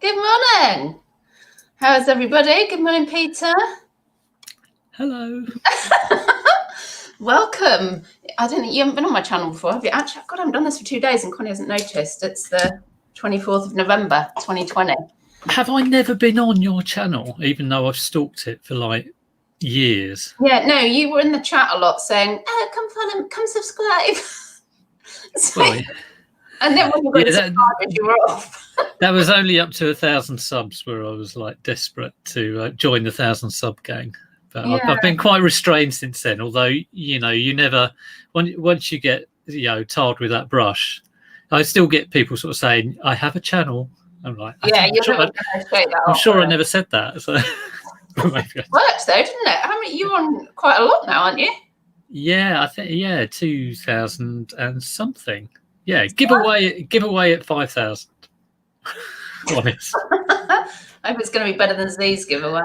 Good morning. How's everybody? Good morning, Peter. Hello. Welcome. I don't think you haven't been on my channel before, have you? Actually, God, I haven't done this for 2 days and Connie hasn't noticed. It's the 24th of November, 2020. Have I never been on your channel, even though I've stalked it for like years? Yeah, no, you were in the chat a lot saying, come follow, come subscribe. Well, and then when you got subscribed, you were off. That was only up to 1,000 subs where I was like desperate to join the 1,000 sub gang. But yeah. I've been quite restrained since then, although, you never, once you get, tarred with that brush, I still get people sort of saying, I have a channel. I'm like, I'm sure I never said that. So it works though, didn't it? How many, you're on quite a lot now, aren't you? Yeah, I think 2,000 and something. Yeah, give away at 5,000. I hope it's going to be better than Z's giveaway.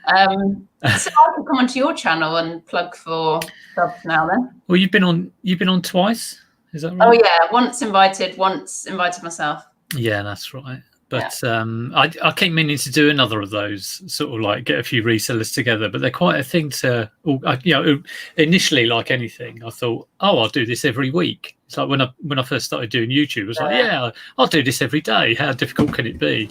So I can come onto your channel and plug for subs now. Then. Well, you've been on twice. Is that right? Oh yeah, once invited myself. Yeah, that's right. But I keep meaning to do another of those, sort of like get a few resellers together. But they're quite a thing to, initially, like anything, I thought, I'll do this every week. It's like when I first started doing YouTube, I was like, I'll do this every day. How difficult can it be?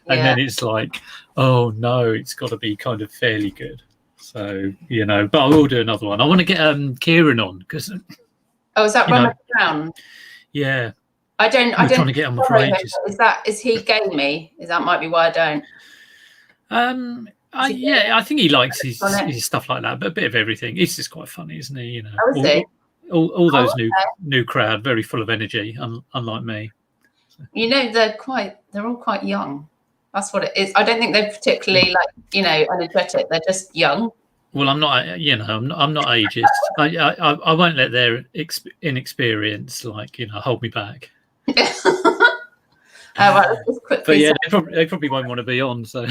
And then it's like, oh no, it's got to be kind of fairly good. So but I will do another one. I want to get Kieran on because. Oh, is that Run Brown? Yeah. I don't trying to get on for ages. Is he gamey? That might be why I don't. I think he likes his stuff like that, but a bit of everything. He's just quite funny, isn't he? Oh, is he? All those new crowd, very full of energy, unlike me. They're all quite young. That's what it is. I don't think they're particularly energetic. They're just young. Well, I'm not. I'm not ageist. I won't let their inexperience hold me back. Right, let's just quickly. But they probably won't want to be on. So.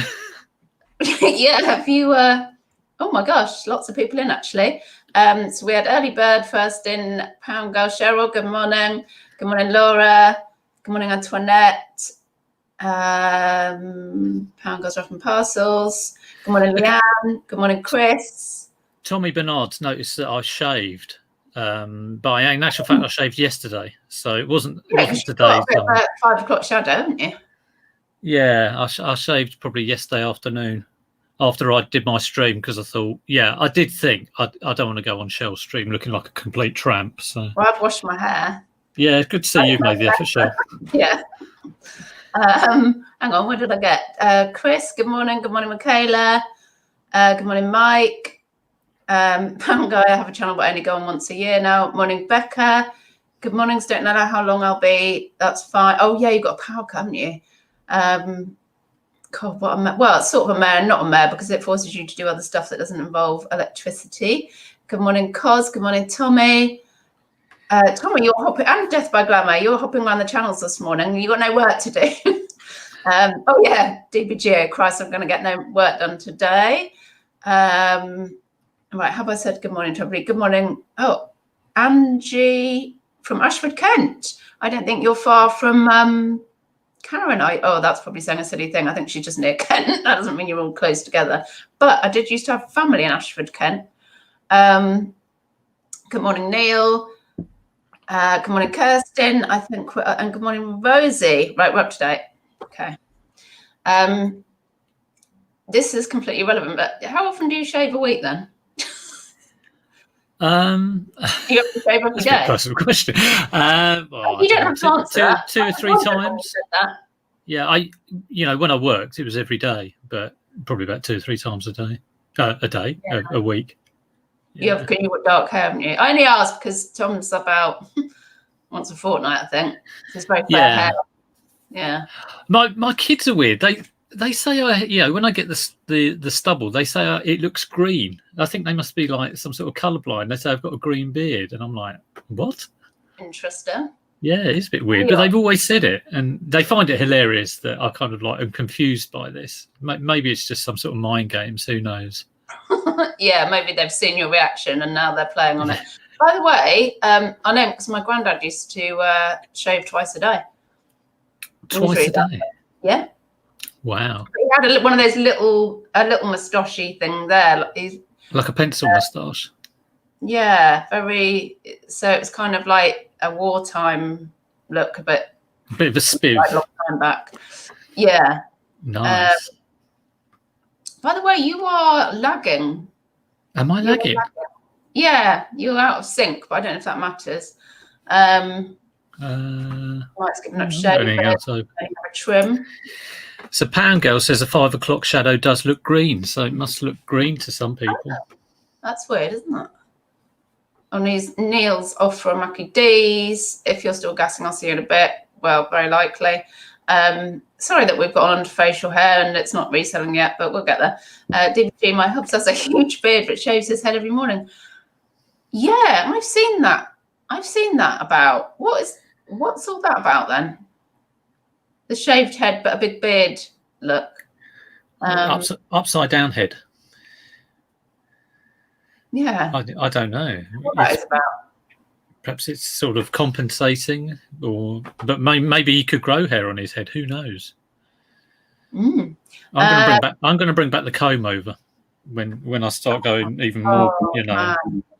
Yeah. Have you? Oh my gosh, lots of people in actually. So we had early bird first in. Pound Girl Cheryl. Good morning. Good morning, Laura. Good morning, Antoinette. Pound Girls Dropping Parcels. Good morning, Leanne. Good morning, Chris. Tommy Bernard noticed that I shaved. But in actual fact, I shaved yesterday, so it wasn't today. Got a bit of a 5 o'clock shadow, haven't you? Yeah, I shaved probably yesterday afternoon after I did my stream because I thought, I did think I don't want to go on Shell's stream looking like a complete tramp. So I've washed my hair. Yeah, it's good to see you've made the effort, Shell. Yeah. Hang on, what did I get? Chris, good morning. Good morning, Michaela. Good morning, Mike. Pound Guy, I have a channel, but I only go on once a year now. Morning, Becca. Good morning. Don't know how long I'll be. That's fine. Oh yeah, you've got a power cut, haven't you? God, what a mare. Well, it's sort of a mare and not a mare because it forces you to do other stuff that doesn't involve electricity. Good morning, Cos. Good morning, Tommy. Tommy, you're hopping, and Death by Glamour, you're hopping around the channels this morning. You got no work to do. Oh yeah, DBGO, Christ, I'm going to get no work done today. Right, have I said good morning to everybody? Good morning. Oh, Angie from Ashford, Kent. I don't think you're far from Karen. Oh, that's probably saying a silly thing. I think she's just near Kent. That doesn't mean you're all close together. But I did used to have family in Ashford, Kent. Good morning, Neil. Good morning, Kirsten. I think, and good morning, Rosie. Right, we're up to date. Okay. This is completely irrelevant, but how often do you shave a week then? You have to shave every day. That's a personal question. You don't have to answer that. Two or three times. Yeah, when I worked, it was every day, but probably about 2 or 3 times a day. A week. Yeah. You've got dark hair, haven't you? I only asked because Tom's about once a fortnight, I think. It's very fair hair. Yeah. My kids are weird. They say when I get the stubble, they say it looks green. I think they must be like some sort of colourblind. They say I've got a green beard, and I'm like, what? Interesting. Yeah, it's a bit weird, but they've always said it, and they find it hilarious that I kind of am confused by this. Maybe it's just some sort of mind games. Who knows? Yeah, maybe they've seen your reaction and now they're playing on it. By the way, I know because my granddad used to shave twice a day. Twice a day? Yeah. Wow. He had one of those little moustachey thing there. Like a pencil moustache. Yeah, very. So it's kind of like a wartime look, but a bit of a spiv. Like long time back. Yeah. Nice. By the way, you are lagging. Am I lagging? Yeah, you're out of sync, but I don't know if that matters. It's giving up shade. A trim. So Pound Girl says a 5 o'clock shadow does look green, so it must look green to some people. Oh, that's weird, isn't it? On Neil's off for a Mackie D's. If you're still gassing, I'll see you in a bit. Well, very likely. Sorry that we've got on under facial hair and it's not reselling yet, but we'll get there. DVG, my hubs has a huge beard but shaves his head every morning. Yeah, I've seen that. About what's all that about then? The shaved head but a big beard look. Upside down head. Yeah. I don't know. What that is about. Perhaps it's sort of compensating, but maybe he could grow hair on his head. Who knows? I'm going to bring back the comb over when I start going even more.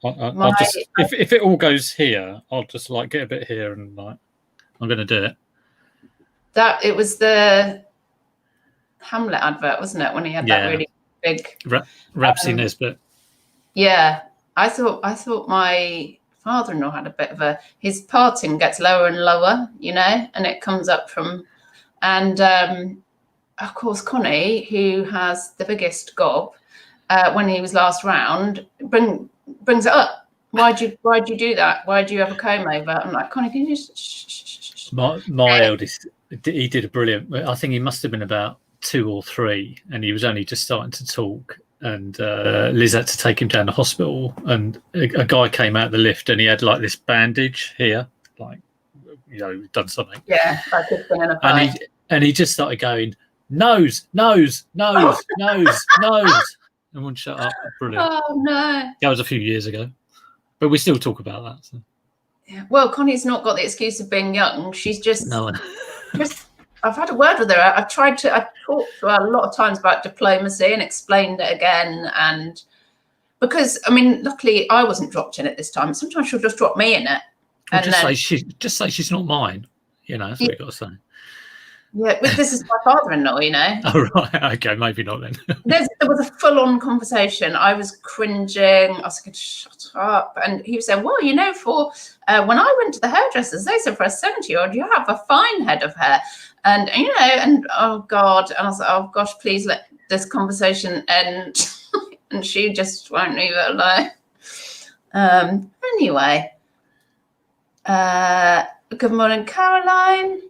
I'll just if it all goes here, I'll just like get a bit here and like I'm going to do it. It was the Hamlet advert, wasn't it? When he had that really big Rapsy Nesbitt. Yeah, I thought my father-in-law had a bit of his parting gets lower and lower, and it comes up from, and of course Connie, who has the biggest gob, when he was last round, brings it up. Why'd you do that? Why'd you have a comb over? I'm like, Connie, can you just shh. My eldest, he did a brilliant. I think he must have been about 2 or 3, and he was only just starting to talk. And Liz had to take him down to hospital, and a guy came out the lift, and he had like this bandage here, like done something. Yeah, like a thing in a pie. And he just started going nose, and wouldn't shut up. Brilliant. Oh no, that was a few years ago, but we still talk about that. So. Yeah. Well, Connie's not got the excuse of being young. She's just no. I've had a word with her. I talked to her a lot of times about diplomacy and explained it again. And because, luckily I wasn't dropped in it this time. Sometimes she'll just drop me in it. Well, just say she's not mine. That's what you got to say. Yeah, but this is my father-in-law, Oh, right. Okay, maybe not then. There was a full-on conversation. I was cringing. I was like, shut up. And he was saying, well, for when I went to the hairdressers, they said for a 70-year-old, you have a fine head of hair. And, and oh, God. And I was like, oh, gosh, please let this conversation end. And she just won't leave it alone. Anyway. Good morning, Caroline.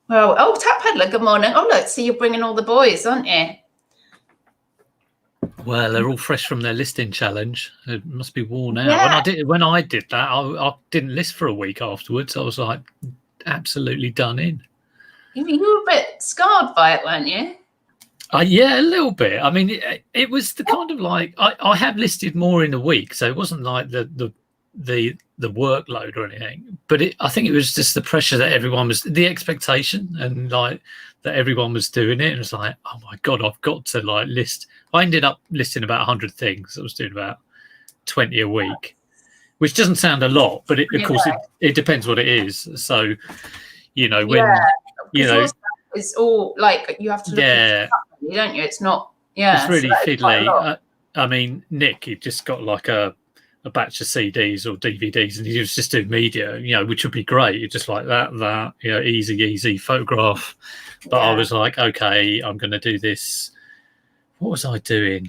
Well, Tap Peddler, good morning. Oh, look, so you're bringing all the boys, aren't you? Well, they're all fresh from their listing challenge. It must be worn out. Yeah. When I did that, I didn't list for a week afterwards. I was like absolutely done in. You were a bit scarred by it, weren't you? Yeah, a little bit. It was the kind of like I have listed more in a week, so it wasn't like the workload or anything, but I think it was just the pressure that everyone was, the expectation, and like that everyone was doing it, and it's like, oh my God, I've got to like list. I ended up listing about 100 things. I was doing about 20 a week, which doesn't sound a lot, but of course it depends what it is. So it's all like you have to look at it, don't you? It's not. Yeah, it's really fiddly. Nick, he just got like a batch of CDs or DVDs, and he was just doing media, which would be great. It's just like that, easy photograph. But I was like, okay, I'm going to do this. What was I doing?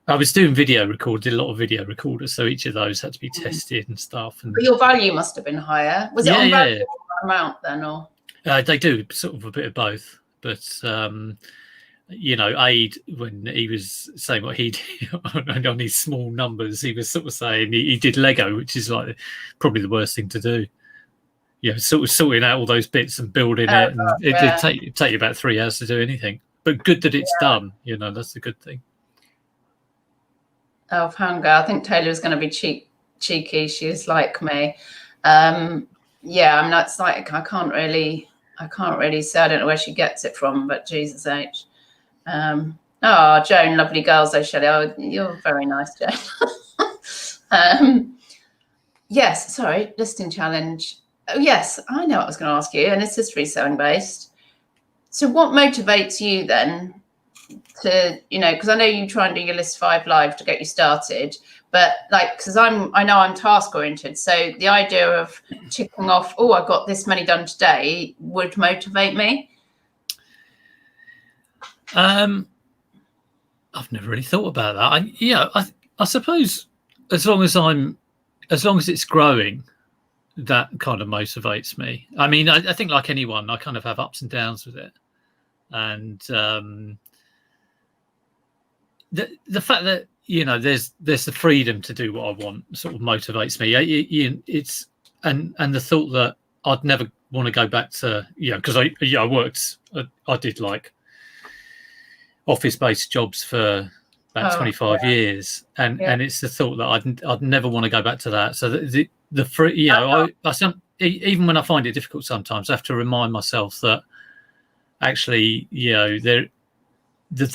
I was doing video record, did a lot of video recorders, so each of those had to be tested and stuff. And but your value must have been higher. Was it on value or amount then, or? They do sort of a bit of both, but Aid, when he was saying what he did on his small numbers, he was sort of saying he did Lego, which is like probably the worst thing to do. Sort of sorting out all those bits and building it, and it'd take you about 3 hours to do anything. But good that it's done. That's the good thing. Oh, Hunger. I think Taylor's going to be cheeky. She is like me. It's like I can't really say. I don't know where she gets it from, but Jesus H. Oh, Joan, lovely girls, though, Shelley. Oh, you're very nice, Joan. Yes, sorry, listing challenge. Oh, yes, I know what I was going to ask you, and this is reselling based. So what motivates you then to, because I know you try and do your list 5 live to get you started, but because I know I'm task oriented, so the idea of ticking off, oh, I got this many done today, would motivate me. I've never really thought about that. I suppose as long as it's growing, that kind of motivates me. I mean, I think like anyone, I kind of have ups and downs with it, and the fact that there's the freedom to do what I want sort of motivates me. It's and the thought that I'd never want to go back to because I did like office-based jobs for about 25 years, and it's the thought that I'd never want to go back to that. So the free, even when I find it difficult sometimes, I have to remind myself that actually, the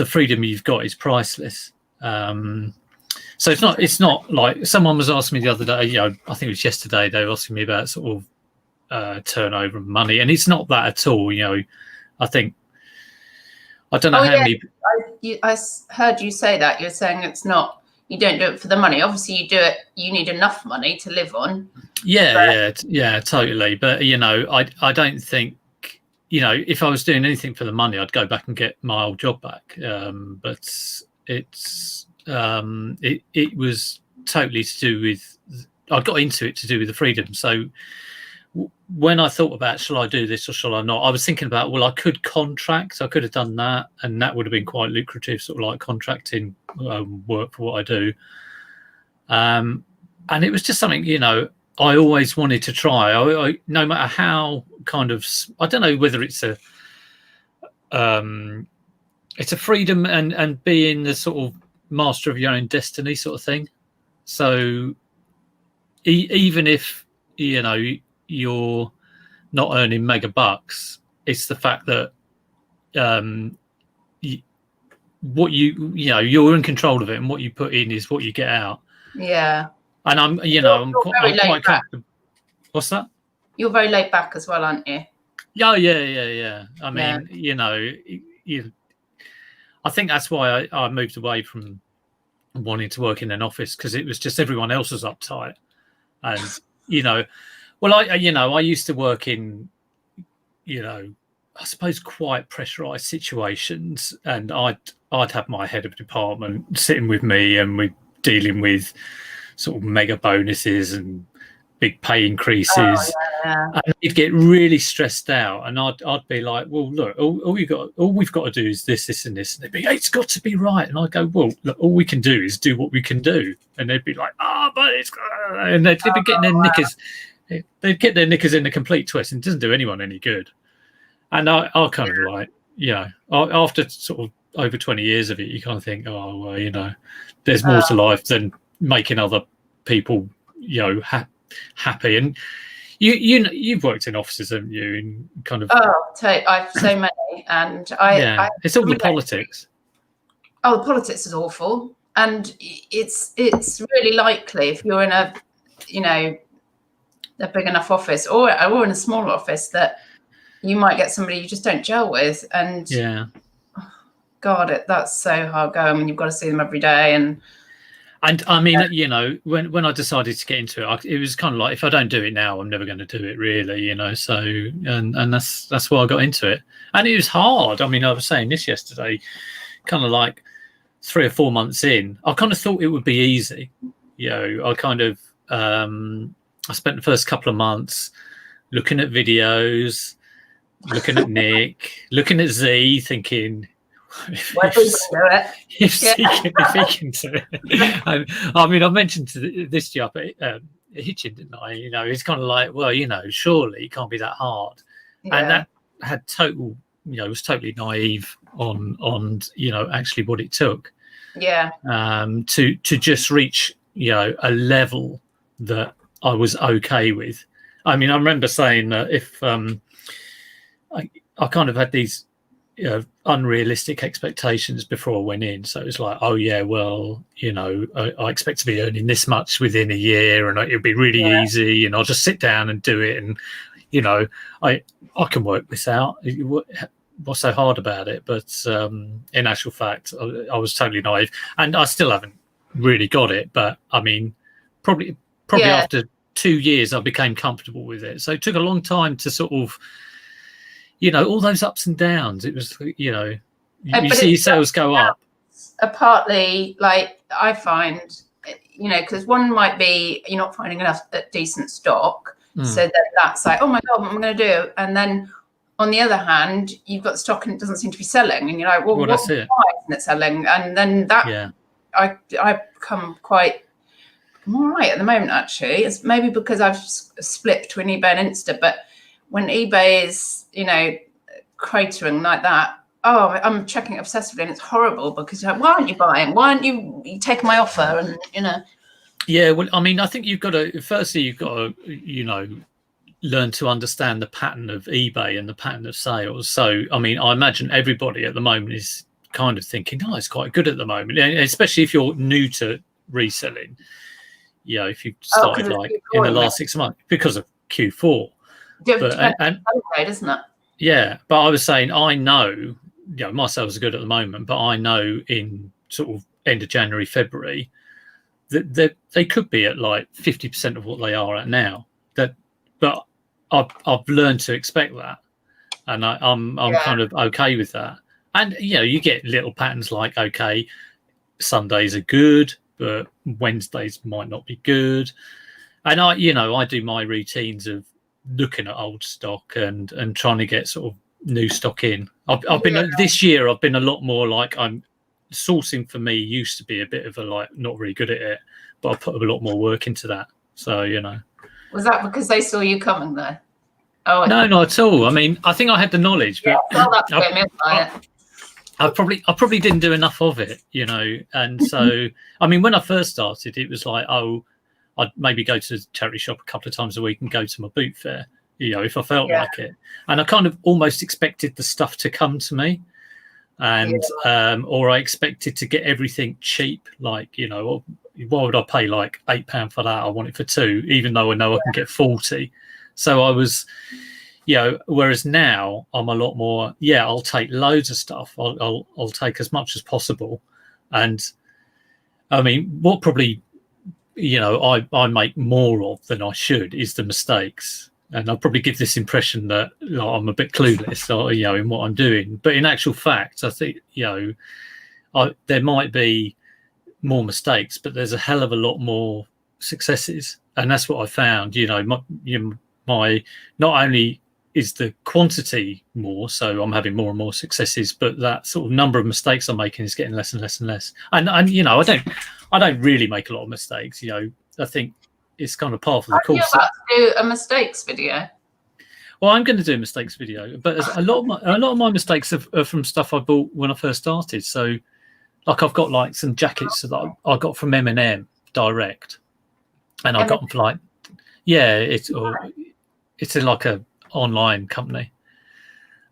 freedom you've got is priceless. So it's not like someone was asking me the other day, I think it was yesterday, they were asking me about sort of turnover of money, and it's not that at all. I think, I don't know how many. I heard you say that. You're saying it's not, you don't do it for the money. Obviously, you do it, you need enough money to live on. Yeah, totally. But, I don't think, if I was doing anything for the money, I'd go back and get my old job back. But it was totally to do with, I got into it to do with the freedom. So when I thought about, shall I do this or shall I not? I was thinking about, well, I could contract. I could have done that, and that would have been quite lucrative, sort of like contracting work for what I do. And it was just something, I always wanted to try. I no matter how kind of, I don't know whether it's a freedom and being the sort of master of your own destiny sort of thing. So even if, you're not earning mega bucks, it's the fact that you're in control of it, and what you put in is what you get out. Yeah. And I'm quite comfortable. What's that? You're very laid back as well, aren't you? Yeah. I mean, I think that's why I moved away from wanting to work in an office, because it was just everyone else was uptight, and well, I used to work in, I suppose quite pressurized situations, and I'd have my head of department sitting with me, and we're dealing with sort of mega bonuses and big pay increases. And you'd get really stressed out, and I'd be like, well, look, all we've got to do is this and this, and they'd be, hey, it's got to be right, and I'd go, well, look, all we can do is do what we can do, and they'd be like, but it's, and they'd be getting their knickers. They'd get their knickers in a complete twist, and it doesn't do anyone any good. And I kind of like, after sort of over 20 years of it, you kind of think, oh, well, there's more to life than making other people, happy. And you've worked in offices, haven't you? In kind of I've so many, and it's all the politics. Oh, the politics is awful, and it's really likely if you're in a big enough office or in a smaller office that you might get somebody you just don't gel with, and God, that's so hard going when you've got to see them every day. And I mean, when I decided to get into it, it was kind of like, if I don't do it now, I'm never going to do it, really, So, and that's why I got into it, and it was hard. I mean, I was saying this yesterday, kind of like 3 or 4 months in, I kind of thought it would be easy. I kind of I spent the first couple of months looking at videos, looking at Nick, looking at Z, thinking, if he can do it. I mean, I mentioned this to you up at Hitchin, didn't I? It's kind of like, well, surely it can't be that hard. Yeah. And that had total, was totally naive on actually what it took. Yeah. To just reach, a level that I was okay with. I mean, I remember saying that if I kind of had these unrealistic expectations before I went in. So it was like, oh yeah, well, I expect to be earning this much within a year, and it'll be really easy, and I'll just sit down and do it, and I can work this out. What's so hard about it? But in actual fact, I was totally naive, and I still haven't really got it. But I mean, probably after 2 years, I became comfortable with it. So it took a long time to sort of, all those ups and downs. It was, you see your sales go up. Partly, like I find, because one might be you're not finding enough decent stock, so that's like, oh my God, what am I going to do? And then on the other hand, you've got stock and it doesn't seem to be selling, and you're like, well, why isn't it selling? And then that I become I'm all right at the moment, actually. It's maybe because I've split between eBay and Insta, but when eBay is, cratering like that, I'm checking it obsessively, and it's horrible because you're like, why aren't you buying? Why aren't you taking my offer? And, Yeah, well, I mean, I think you've got to, learn to understand the pattern of eBay and the pattern of sales. So, I mean, I imagine everybody at the moment is kind of thinking, it's quite good at the moment, especially if you're new to reselling. If you started in the last 6 months because of Q4. Isn't it? Yeah, but I was saying, I know, my sales are good at the moment, but I know in sort of end of January, February, that they could be at like 50% of what they are at now. But I've learned to expect that, and I'm kind of okay with that. And you get little patterns like, okay, Sundays are good, but Wednesdays might not be good. And I do my routines of looking at old stock and trying to get sort of new stock in. I've been this year. I've been a lot more like, I'm sourcing for me used to be a bit of a like not really good at it, but I put a lot more work into that. So Was that because they saw you coming though? Oh no, not at all. I mean, I think I had the knowledge, but I probably didn't do enough of it, And so, I mean, when I first started, it was like, I'd maybe go to the charity shop a couple of times a week and go to my boot fair, if I felt like it. And I kind of almost expected the stuff to come to me, and or I expected to get everything cheap, like, why would I pay like £8 for that? I want it for £2, even though I know I can get 40. So I was, whereas now I'm a lot more, I'll take loads of stuff. I'll take as much as possible. And I mean, what probably, I make more of than I should is the mistakes. And I'll probably give this impression that I'm a bit clueless, in what I'm doing. But in actual fact, I think, there might be more mistakes, but there's a hell of a lot more successes. And that's what I found, my not only is the quantity more, so I'm having more and more successes, but that sort of number of mistakes I'm making is getting less and less and less. And I don't really make a lot of mistakes. I think it's kind of part of the course. You're about to do a mistakes video. Well, I'm going to do a mistakes video, but a lot of my mistakes are from stuff I bought when I first started. So, like, I've got like some jackets that I got from M&M direct, and I got them for like, it's like a online company,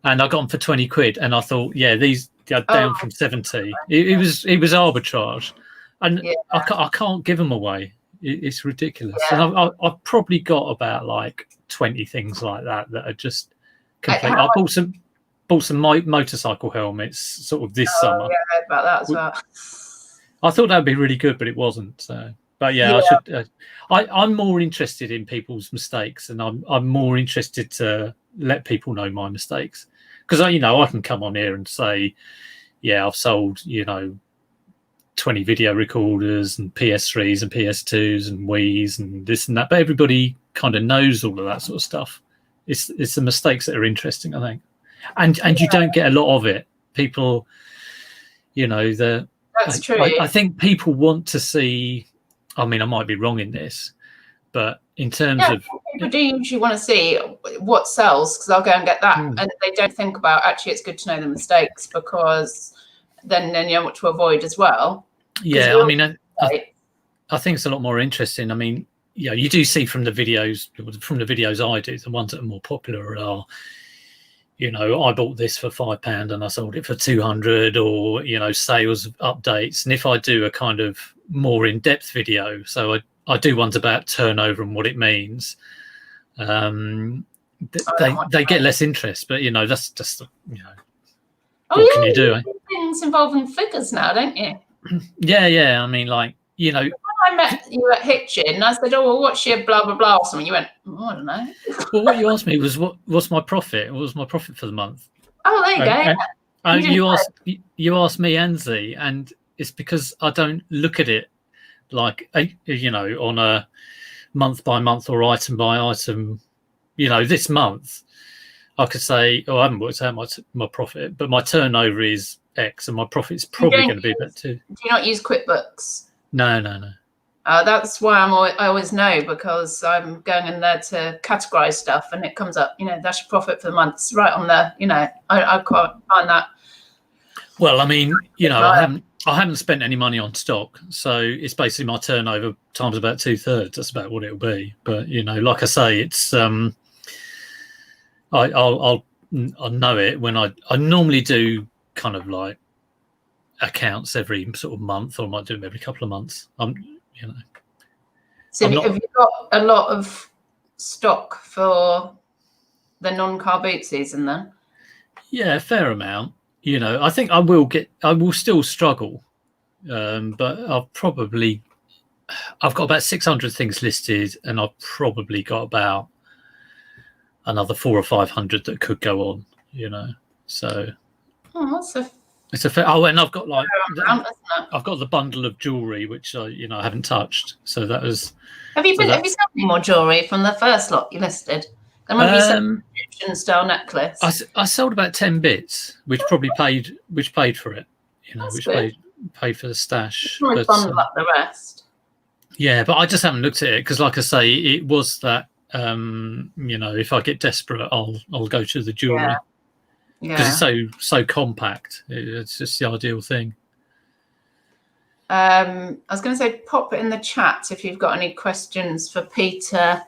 and I got them for 20 quid, and I thought, these are down from 70. It was arbitrage, and I can't give them away. It's ridiculous. And I've probably got about like 20 things like that are just complete. I bought some motorcycle helmets sort of this summer. Yeah, I heard about that as well. I thought that would be really good, but it wasn't. So, but I should. I'm more interested in people's mistakes, and I'm more interested to let people know my mistakes, because I can come on here and say, I've sold 20 video recorders and PS3s and PS2s and Wii's and this and that, but everybody kind of knows all of that sort of stuff. It's the mistakes that are interesting, I think, and you don't get a lot of it. People, that's true. I think people want to see. I mean, I might be wrong in this, but in terms of people do usually want to see what sells, because I'll go and get that, and they don't think about actually it's good to know the mistakes, because then you know what to avoid as well. Yeah, I mean, I think it's a lot more interesting. I mean, you do see from the videos I do, the ones that are more popular are, I bought this for £5 and I sold it for 200, or sales updates. And if I do a kind of more in-depth video, so I do ones about turnover and what it means, they get less interest. But that's just what can you do? Things involving figures now, don't you? Yeah. I mean, like when I met you at Hitchin, I said, "Oh, well, what's your blah blah blah?" Or something. You went, I don't know. Well, what you asked me was what's my profit? What was my profit for the month? Oh, there you go. You asked me and Z, and it's because I don't look at it like on a month by month or item by item. This month I could say, I haven't worked out my profit, but my turnover is X, and my profit is probably going to be about 2. Do you not use QuickBooks? No. That's why I always know, because I'm going in there to categorize stuff, and it comes up, that's your profit for the month. It's right on there. I quite find that. Well, I mean, I haven't spent any money on stock, so it's basically my turnover times about 2/3. That's about what it'll be. But like I say, it's I'll know it when I normally do kind of like accounts every sort of month, or I might do them every couple of months. So have you got a lot of stock for the non-car boot season then? Yeah, a fair amount. I think I will still struggle, but I've got about 600 things listed, and I've probably got about another 400 or 500 that could go on. So. It's a fair. Oh, and I've got I've got the bundle of jewellery which I haven't touched. So that was. Have you sold any more jewellery from the first lot you listed? Then when you said Egyptian style necklace, I sold about 10 bits, which probably paid for it. Which paid for the stash. But bundle up the rest. Yeah, but I just haven't looked at it because, like I say, it was that. If I get desperate, I'll go to the jewellery. Yeah. Because it's so compact. It's just the ideal thing. I was going to say, pop it in the chat if you've got any questions for Peter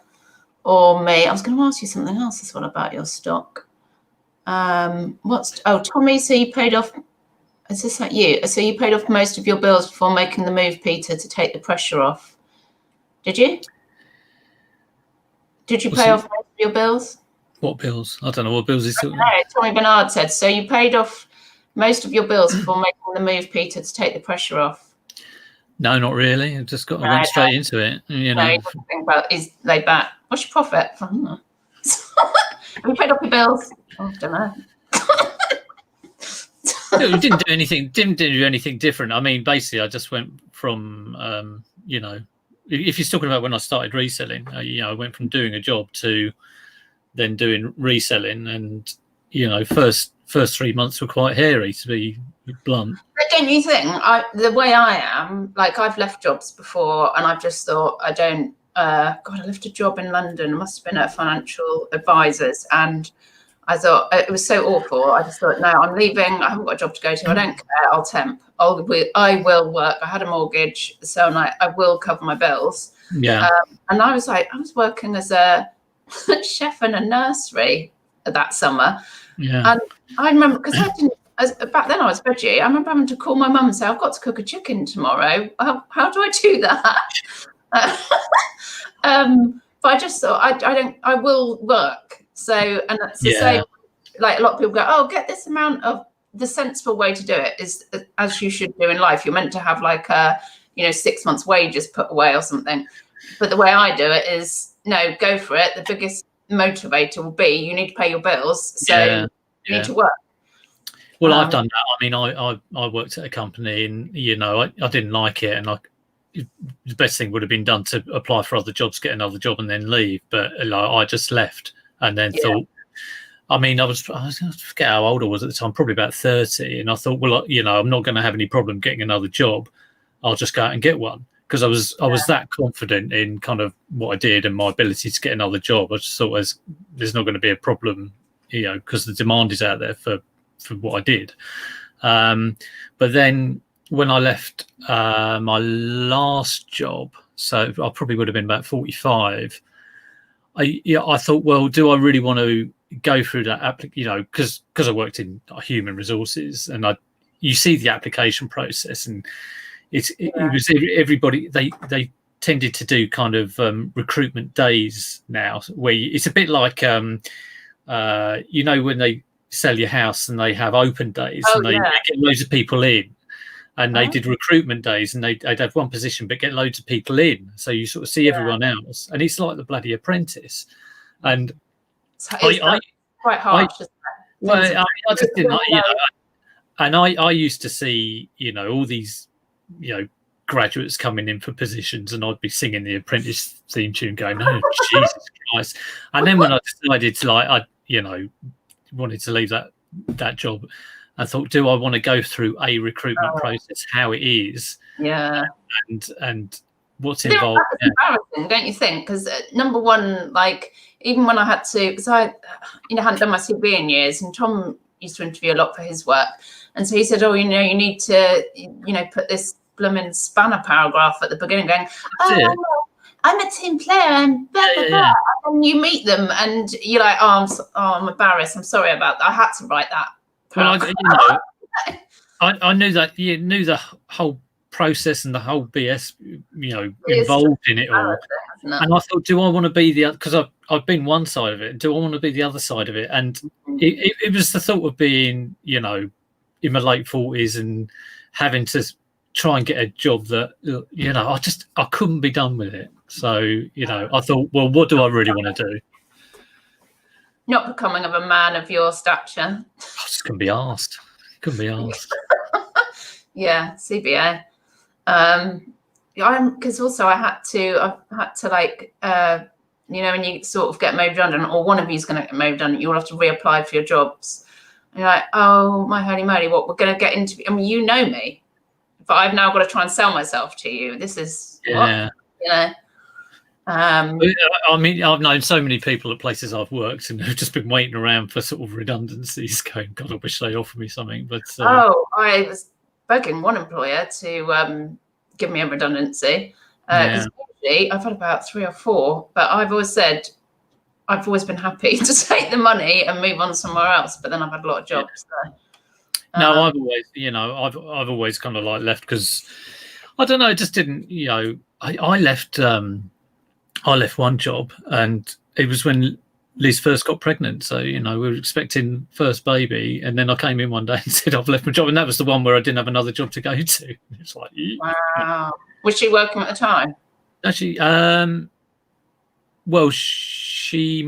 or me. I was going to ask you something else as well about your stock. Tommy, so you paid off, is this like you? So you paid off most of your bills before making the move, Peter, to take the pressure off. Did you? Did you pay off most of your bills? What bills? I don't know what bills he's talking about. Tommy Bernard said, so you paid off most of your bills before making the move, Peter, to take the pressure off. No, not really. I just went straight into it. No, you don't think about it. He's laid back. What's your profit? I don't know. Have you paid off your bills? I don't know. No, we didn't do anything different. I mean, basically, I just went from, if you're talking about when I started reselling, I went from doing a job to then doing reselling, and first 3 months were quite hairy, to be blunt. But don't you think the way I am, like, I've left jobs before and I've just thought, I left a job in London. It must have been at Financial Advisors, and I thought it was so awful. I just thought, no, I'm leaving. I haven't got a job to go to. I don't care. I'll temp. I will work. I had a mortgage, so I will cover my bills. Yeah. And I was working as a chef in a nursery that summer. Yeah. And I remember, because back then I was veggie, I remember having to call my mum and say, I've got to cook a chicken tomorrow. How do I do that? But I just thought, I will work. So, and that's the same, like a lot of people go, oh, get this amount of, the sensible way to do it is, as you should do in life, you're meant to have like 6 months wages put away or something. But the way I do it is, no, go for it. The biggest motivator will be you need to pay your bills, so you need to work. Well, I've done that. I mean, I worked at a company, and I didn't like it, and the best thing would have been done to apply for other jobs, get another job, and then leave. But I just left, and then thought. I mean, I forget how old I was at the time, probably about 30, and I thought, well, I'm not going to have any problem getting another job. I'll just go out and get one. Because I was that confident in kind of what I did and my ability to get another job. I just thought there's not going to be a problem, because the demand is out there for what I did. But then when I left my last job, so I probably would have been about 45. I thought, well, do I really want to go through that because I worked in human resources, and you see the application process, and it was everybody. They tended to do kind of recruitment days now, where it's a bit like when they sell your house and they have open days, and they get loads of people in. And they did recruitment days, and they'd have one position but get loads of people in, so you sort of see everyone else, and it's like the bloody Apprentice. And so quite harsh. I just didn't, and I used to see all these graduates coming in for positions, and I'd be singing the Apprentice theme tune, going, "Oh Jesus Christ!" And then when I decided to I wanted to leave that job, I thought, do I want to go through a recruitment process, how it is, and what's involved? That's embarrassing, don't you think? Because number one, like even when I had to, because I hadn't done my CV in years, and Tom used to interview a lot for his work, and so he said, "Oh, you need to, put this blooming spanner paragraph at the beginning, going, I'm a team player, and blah, blah, blah." And you meet them, and you're like, "Oh, I'm embarrassed. I'm sorry about that. I had to write that." Well, I knew that you knew the whole process and the whole BS, involved in it all. And I thought, do I want to be the other? Because I've been one side of it. Do I want to be the other side of it? And it was the thought of being, in my late 40s and having to try and get a job that, I couldn't be done with it. So, I thought, well, what do I really want to do? Not becoming of a man of your stature. I just couldn't be asked. Yeah, CBA. Because also I had to when you sort of get made redundant, or one of you's going to get made redundant, you'll have to reapply for your jobs. And you're like, oh my holy moly, what, we're going to get into? I mean, you know me, but I've now got to try and sell myself to you. This is what. I mean, I've known so many people at places I've worked and who've just been waiting around for sort of redundancies, going, God, I wish they'd offer me something. But I was begging one employer to give me a redundancy. Usually I've had about 3 or 4, but I've always said I've always been happy to take the money and move on somewhere else. But then I've had a lot of jobs. So, no, I've always, I've always kind of like left because I don't know, it just didn't, I left. I left one job, and it was when Liz first got pregnant. So, we were expecting first baby, and then I came in one day and said, I've left my job. And that was the one where I didn't have another job to go to. It's like, wow. Was she working at the time? Actually, well, she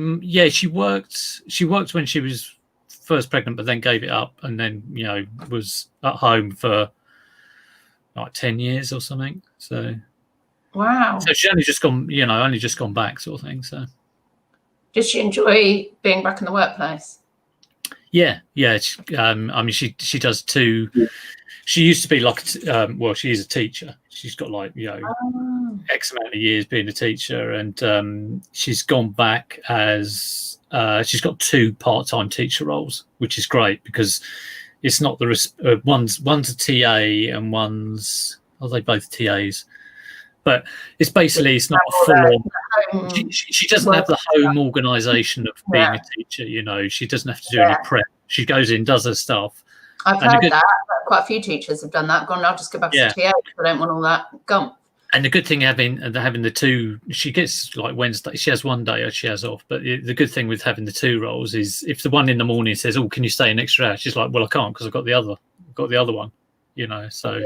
worked when she was first pregnant, but then gave it up, and then, was at home for like 10 years or something. So, wow. So she's only just gone back, sort of thing. So, did she enjoy being back in the workplace? Yeah. I mean, she does too. She used to be like, she is a teacher. She's got like X amount of years being a teacher, and she's gone back as she's got 2 part-time teacher roles, which is great because it's not the one's a TA and one's they both TAs. But it's basically, it's not a full-on. She doesn't have the home organisation of being a teacher. She doesn't have to do any prep. She goes in, does her stuff. I've heard that. Quite a few teachers have done that. Gone, I'll just go back to TA because I don't want all that gump. And the good thing having the 2, she gets like Wednesday. She has one day she has off. But the good thing with having the 2 roles is if the one in the morning says, "Oh, can you stay an extra hour?" She's like, "Well, I can't because I've got the other one." So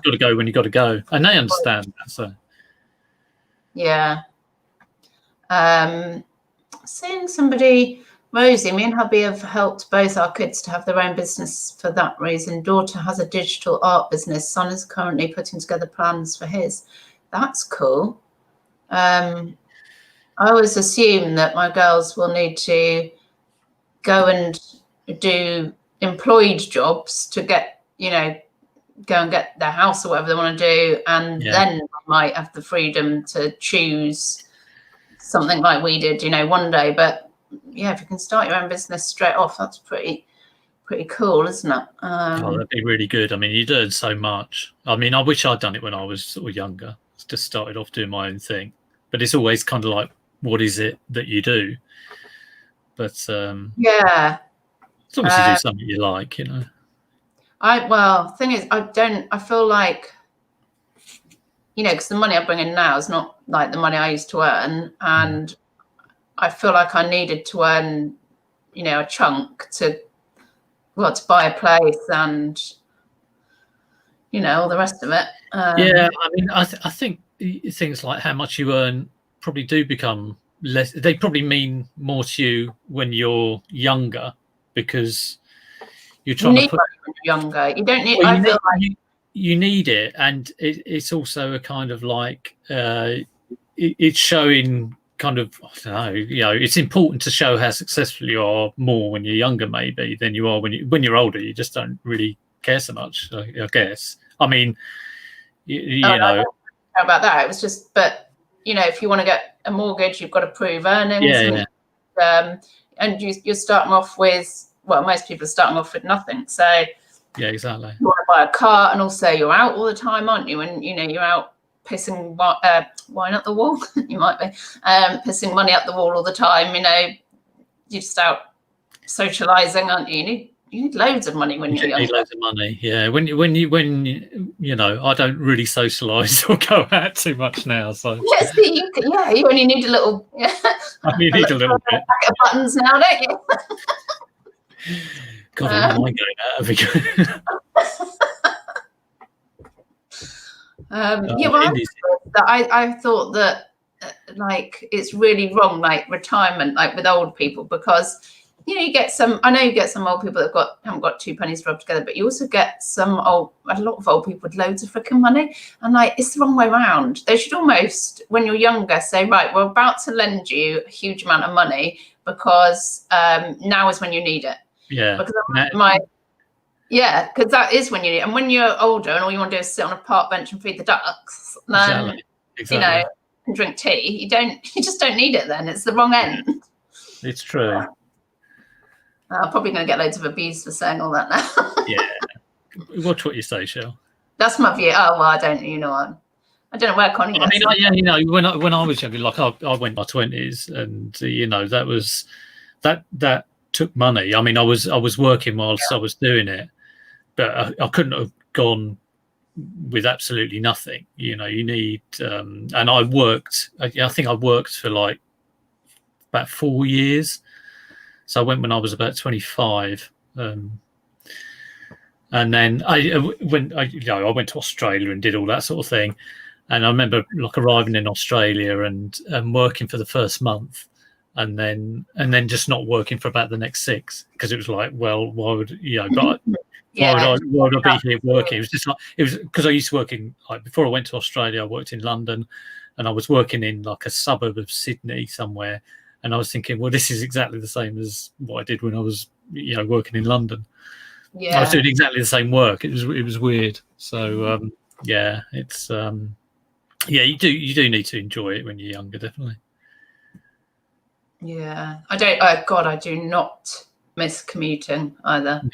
got to go when you got to go, and they understand that. So seeing somebody, Rosie, me and hubby have helped both our kids to have their own business for that reason. Daughter has a digital art business. Son is currently putting together plans for his. That's cool. I always assume that my girls will need to go and do employed jobs to get, go and get their house or whatever they want to do, and then I might have the freedom to choose something like we did, one day. But if you can start your own business straight off, that's pretty cool, isn't it? That'd be really good. I mean, you'd earn so much. I mean, I wish I'd done it when I was sort of younger. Just started off doing my own thing, but it's always kind of like, what is it that you do? But yeah, as long as you do something you like, you know. Thing is, I feel like, you know, because the money I bring in now is not like the money I used to earn, and I feel like I needed to earn, you know, a chunk to buy a place and, you know, all the rest of it. Yeah, I mean, I think things like how much you earn probably do become less. They probably mean more to you when you're younger, because you're trying to put. Money when you're younger. You don't need. Well, I feel like you need it, and it's also a kind of like it's showing kind of, I don't know, you know, it's important to show how successful you are more when you're younger maybe than you are when you're older. You just don't really care so much, I guess. I mean, you know, I don't know about that. It was just, but you know, if you want to get a mortgage, you've got to prove earnings. And you're starting off with, well, most people are starting off with nothing. So yeah, exactly. You want to buy a car, and also you're out all the time, aren't you? And you know, you're out pissing wine up the wall. You might be pissing money up the wall all the time. You know, you're just out socializing, aren't you? You need loads of money when you're young. Need loads of money, yeah. When you know, I don't really socialise or go out too much now. So yes, you only need a little. Yeah, you need a little bit. Packet of buttons now, don't you? God, I wouldn't mind going out. I thought that like it's really wrong, like retirement, like with old people, because you know you get some. I know you get some old people that haven't got two pennies to rub together, but you also get a lot of old people with loads of freaking money, and like it's the wrong way around. They should almost, when you're younger, say, right, we're about to lend you a huge amount of money because now is when you need it. Yeah, because because that is when you need it. And when you're older and all you want to do is sit on a park bench and feed the ducks, then exactly. You know, and drink tea, you just don't need it then. It's the wrong end. It's true. I'm probably going to get loads of abuse for saying all that now. Yeah. Watch what you say, Shell. That's my view. Oh, well, I don't know where Connie is. I mean, you know, when I was younger, like I went my 20s, and you know, that was that took money. I mean, I was working whilst I was doing it, but I couldn't have gone with absolutely nothing. You know, you need, and I worked. I think I worked for like about 4 years. So I went when I was about 25, and then I went to Australia and did all that sort of thing. And I remember like arriving in Australia and working for the first month, and then just not working for about the next 6, because it was like, well, why would you know? But why would I be here working? It was just like, it was because I used to work in, like, before I went to Australia, I worked in London, and I was working in like a suburb of Sydney somewhere. And I was thinking, well, this is exactly the same as what I did when I was, you know, working in London. Yeah, I was doing exactly the same work. It was weird. So yeah, it's you do need to enjoy it when you're younger, definitely. Yeah, I do not miss commuting either. No.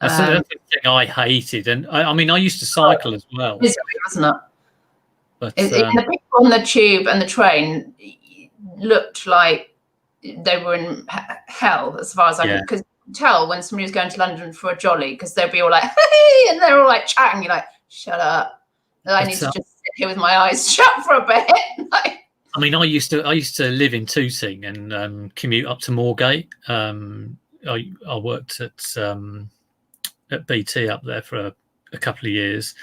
That's the thing I hated, and I mean, I used to cycle as well. Wasn't it? But the people on the tube and the train looked like they were in hell, as far as I could tell when somebody was going to London for a jolly, because they'd be all like, hey, and they're all like chatting. You're like, shut up. I need to just sit here with my eyes shut for a bit. Like, I mean, I used to live in Tooting and commute up to Moorgate. I worked at BT up there for a couple of years.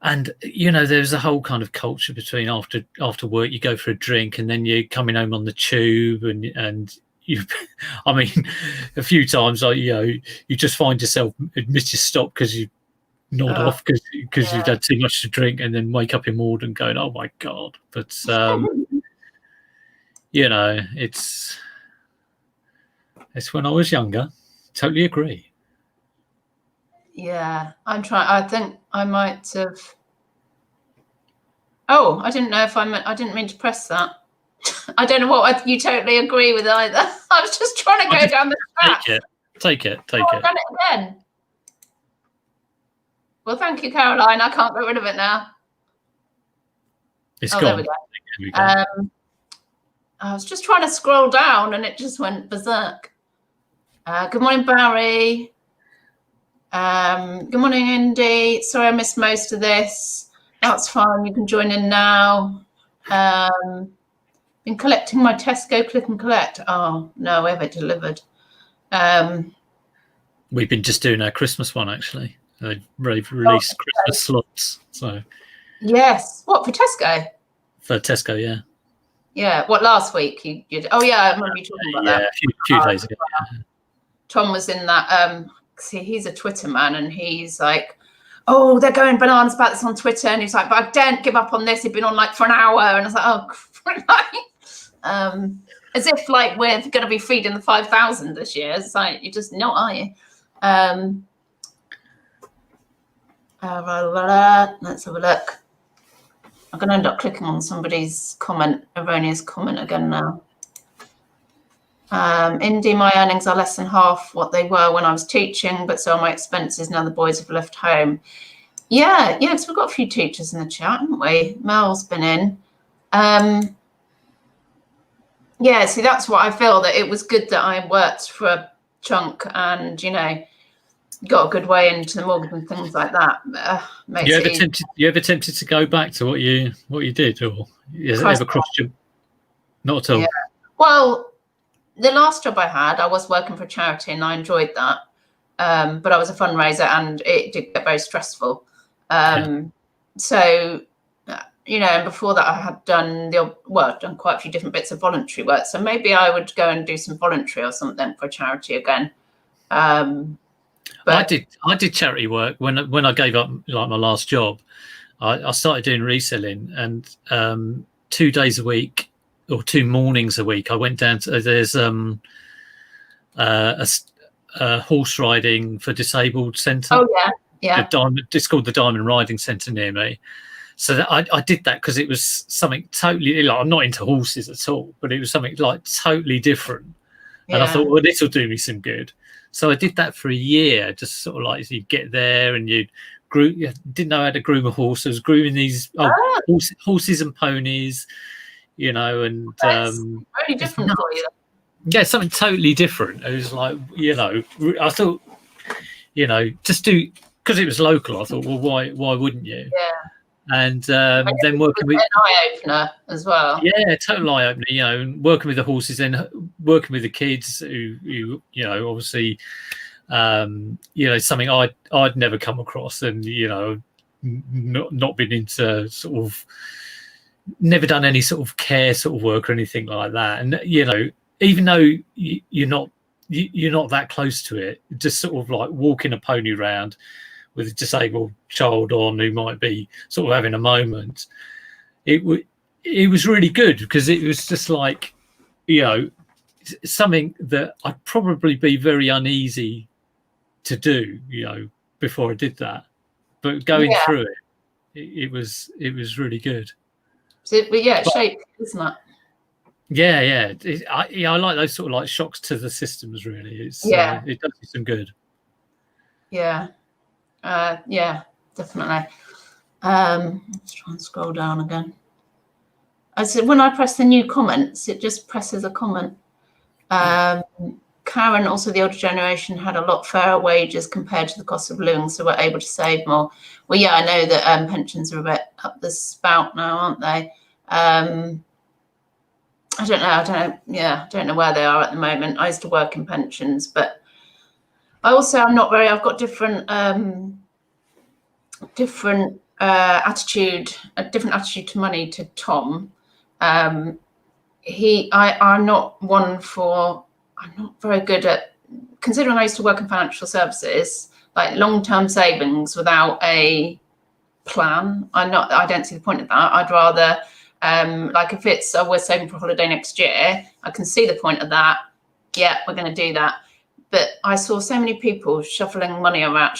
And, you know, there's a whole kind of culture between after work, you go for a drink, and then you're coming home on the tube, and you, I mean, a few times, you just find yourself miss your stop because you nod off because you've had too much to drink, and then wake up in Morden going, oh my God. But, you know, it's when I was younger. Totally agree. Yeah, I'm trying. I think I might have. Oh, I didn't know if I didn't mean to press that. I don't know what you totally agree with either. I was just trying to go down the track. Take it. I've done it again. Well, thank you, Caroline. I can't get rid of it now. It's gone. There we go. I was just trying to scroll down and it just went berserk. Good morning, Barry. Good morning, Indy. Sorry I missed most of this. That's fine. You can join in now. Been collecting my Tesco click and collect. Oh, no, we have it delivered. We've been just doing our Christmas one, actually. They've released Christmas slots. So. Yes. What, for Tesco? For Tesco, yeah. Yeah. What, last week? You oh, yeah, I remember you talking about that. Yeah, a few days ago. Yeah. Tom was in that. See, he's a Twitter man, and he's like, oh, they're going bananas about this on Twitter. And he's like, but I daren't give up on this. He'd been on like for an hour. And I was like, oh, as if like we're going to be feeding the 5,000 this year. It's like, you're just not, are you? Let's have a look. I'm going to end up clicking on somebody's erroneous comment again now. Indy, my earnings are less than half what they were when I was teaching, but so are my expenses now the boys have left home. Yeah, because we've got a few teachers in the chat, haven't we? Mel's been in. Yeah, see, that's what I feel, that it was good that I worked for a chunk and, got a good way into the mortgage and things like that. You ever tempted to go back to what you did, or has it ever crossed you? Not at all. Yeah. Well, the last job I had, I was working for a charity and I enjoyed that. But I was a fundraiser and it did get very stressful. So, and before that I had done done quite a few different bits of voluntary work. So maybe I would go and do some voluntary or something for a charity again. But I did charity work when I gave up like my last job. I started doing reselling, and 2 days a week or 2 mornings a week I went down to there's a horse riding for disabled centre. Oh yeah. It's called the Diamond Riding Centre near me. So I did that because it was something totally, like, I'm not into horses at all, but it was something like totally different. And I thought, well, this will do me some good. So I did that for a year, just sort of like you get there and you didn't know how to groom a horse. I was grooming these horses and ponies, and that's very different for you. Yeah, something totally different. It was like, I thought, just do, because it was local. I thought, well, why wouldn't you? Yeah. And then working with an eye opener as well. Yeah, total eye opener. Working with the horses, then working with the kids who obviously, something I'd never come across, and not been into sort of, never done any sort of care sort of work or anything like that. And even though you're not that close to it, just sort of like walking a pony around with a disabled child on who might be sort of having a moment, it was really good, because it was just like, something that I'd probably be very uneasy to do, before I did that. But going through it was really good. So, it's shape, isn't it? Yeah. I like those sort of like shocks to the systems, really. It does you some good. Yeah. Definitely. Let's try and scroll down again. I said when I press the new comments, it just presses a comment. Karen, also the older generation, had a lot fairer wages compared to the cost of living, so we're able to save more. Well, yeah, I know that pensions are a bit up the spout now, aren't they? I don't know. Yeah, I don't know where they are at the moment. I used to work in pensions, but I also I've got different attitude to money to Tom. I'm not very good at, considering I used to work in financial services, like long-term savings without a plan. I don't see the point of that. I'd rather, like if it's, we're saving for a holiday next year, I can see the point of that. Yeah, we're going to do that. But I saw so many people shuffling money around,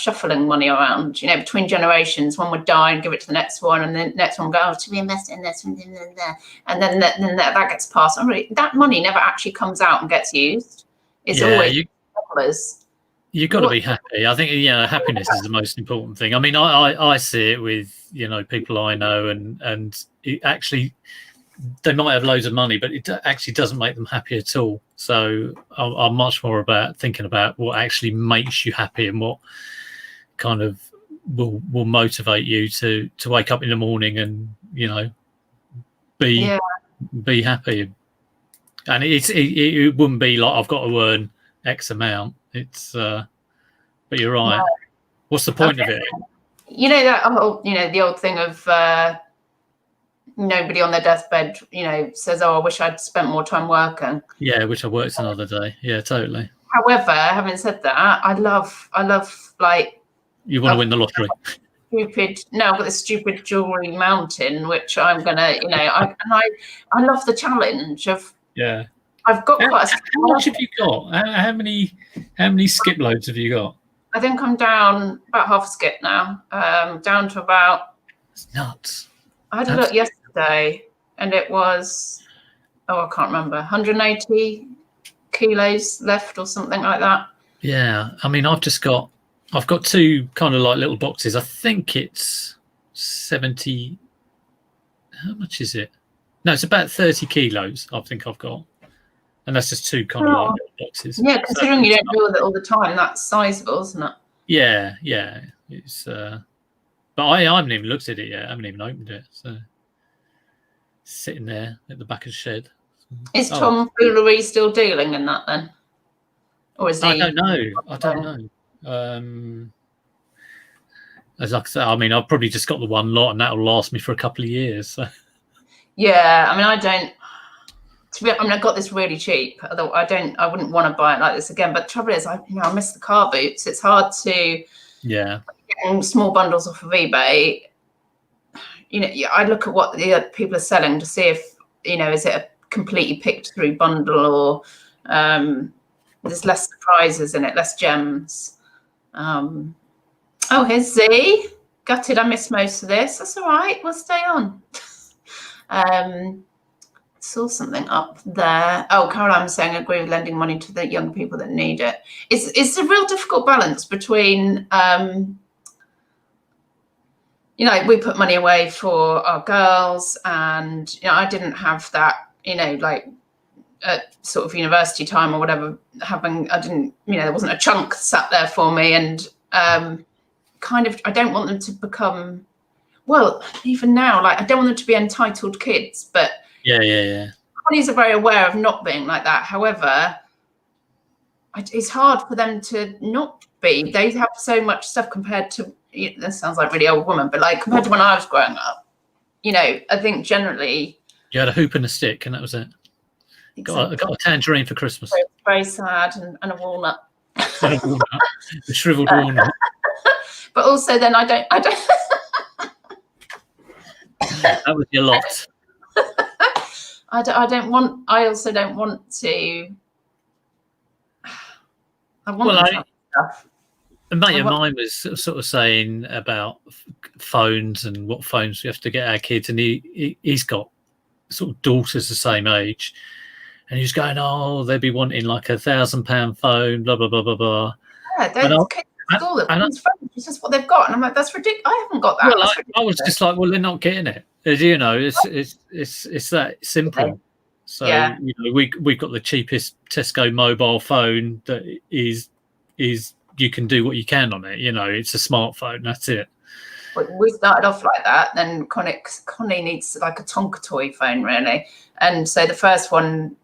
between generations. One would die and give it to the next one, and then the next one go, to be invested in this, and then that gets passed. That money never actually comes out and gets used. It's always dollars. You've got to be happy. I think happiness is the most important thing. I mean, I see it with people I know, and it actually they might have loads of money, but it actually doesn't make them happy at all. So I'm much more about thinking about what actually makes you happy and what kind of will motivate you to wake up in the morning and, you know, be happy. And it wouldn't be like I've got to earn X amount. It's but you're right. No. What's the point of it? You know that whole, you know, the old thing of nobody on their deathbed, you know, says, "Oh, I wish I'd spent more time working." Yeah, I wish I worked another day. Yeah, totally. However, having said that, I love like. You want to win the lottery? No, I've got this stupid jewelry mountain, which I'm gonna, you know, I love the challenge of. Yeah. I've got quite. How much have you got? How many skip loads have you got? I think I'm down about half a skip now. Down to about. It's nuts. I had a look yesterday, and it was, I can't remember, 180 kilos left or something like that. Yeah, I mean, I've got two kind of like little boxes. I think it's 70. How much is it? No, it's about 30 kilos. I think I've got, and that's just two kind of like little boxes. Yeah, considering you don't deal with it all the time, that's sizable, isn't it? Yeah. It's. But I haven't even looked at it yet. I haven't even opened it. So sitting there at the back of the shed. Is Tom Foolery still dealing in that then? Or is he? I don't know. As like I say, I mean, I've probably just got the one lot, and that'll last me for a couple of years. So. Yeah, I mean, I don't. I got this really cheap. Although I wouldn't want to buy it like this again. But the trouble is, I miss the car boots. It's hard to. Yeah. Getting small bundles off of eBay. You know, I look at what the other people are selling to see if, you know, is it a completely picked through bundle or there's less surprises in it, less gems. Here's Z. Gutted I missed most of this. That's all right. We'll stay on. Saw something up there. Oh, Caroline was saying, agree with lending money to the young people that need it. It's a real difficult balance between, you know, we put money away for our girls, and, you know, I didn't have that, you know, like at sort of university time or whatever, there wasn't a chunk sat there for me, and kind of, I don't want them to become, well, even now, like, I don't want them to be entitled kids, but yeah. Connies are very aware of not being like that. However, it's hard for them to not be. They have so much stuff compared to, this sounds like really old woman, but like compared to when I was growing up, you know, I think generally. You had a hoop and a stick, and that was it. Exactly. Got a tangerine for Christmas. Very sad, and a walnut. A shriveled walnut. But also, then I don't. That was your lot. I also don't want to. I want stuff. A mate of mine was sort of saying about phones and what phones we have to get our kids, and he's got sort of daughters the same age, and he was going, "Oh, they'd be wanting like £1,000 phone, blah blah blah blah blah." Yeah, kids at school it's just what they've got, and I'm like, that's ridiculous. I haven't got that. Well, I was just like, well, they're not getting it. As you know, it's that simple. Okay. So you know, we've got the cheapest Tesco mobile phone that is you can do what you can on it. You know, it's a smartphone. That's it. We started off like that. Then Connie needs like a Tonka toy phone, really. And so the first one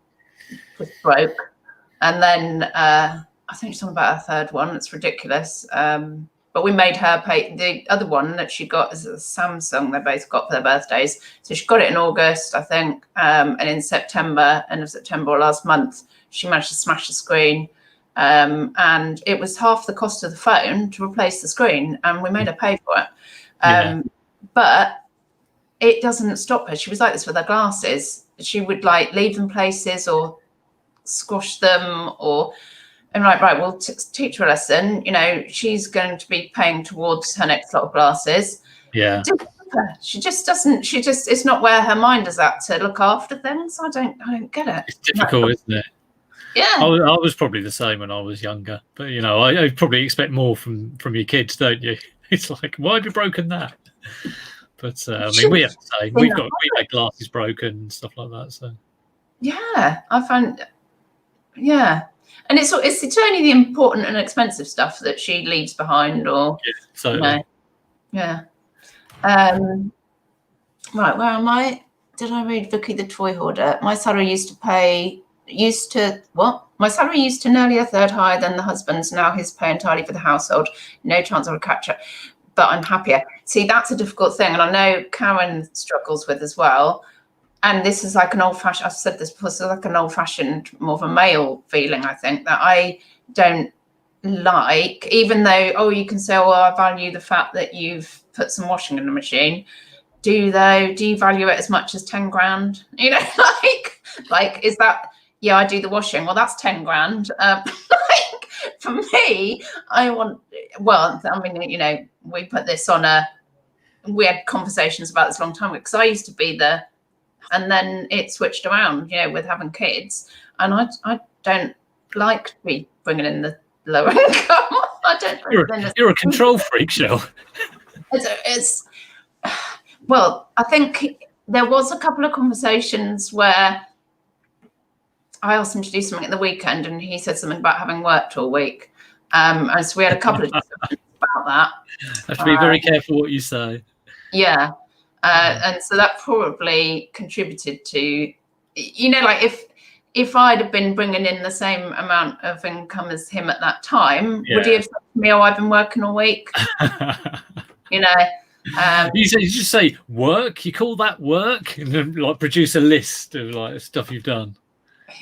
was broke, and then I think she's on about a third one. It's ridiculous. But we made her pay. The other one that she got is a Samsung. They both got for their birthdays. So she got it in August, I think. And in September, end of September or last month, she managed to smash the screen. And it was half the cost of the phone to replace the screen. And we made her pay for it. But it doesn't stop her. She was like this with her glasses. She would like leave them places or squash them or... And right, we'll teach her a lesson. You know, she's going to be paying towards her next lot of glasses. Yeah. She just doesn't. It's not where her mind is at to look after things. I don't get it. It's difficult, isn't it? Yeah. I was probably the same when I was younger, but you know, I probably expect more from your kids, don't you? It's like, why have you broken that? But I mean, we have to say we had glasses broken and stuff like that. So yeah, I find and it's only the important and expensive stuff that she leaves behind, or yeah. Right, where am I? Did I read Vicky the Toy Hoarder? My salary used to nearly a third higher than the husband's. Now his pay entirely for the household. No chance I would catch up, but I'm happier. See, that's a difficult thing, and I know Karen struggles with as well. And this is like an old-fashioned, I've said this before, so like an old-fashioned, more of a male feeling, I think, that I don't like, even though, you can say, well, I value the fact that you've put some washing in the machine. Do you value it as much as 10 grand? You know, like, is that, I do the washing. Well, that's 10 grand. Like, for me, we put this on we had conversations about this a long time ago, because I used to be and then it switched around, with having kids. And I don't like to be bringing in the lower income. I don't. You're a control freak, Shell. Well, I think there was a couple of conversations where I asked him to do something at the weekend, and he said something about having worked all week. And so we had a couple of discussions about that. Have to be very careful what you say. Yeah. And so that probably contributed to, like if I'd have been bringing in the same amount of income as him at that time, would he have said to me, I've been working all week? You just say work. You call that work, and then like produce a list of like stuff you've done.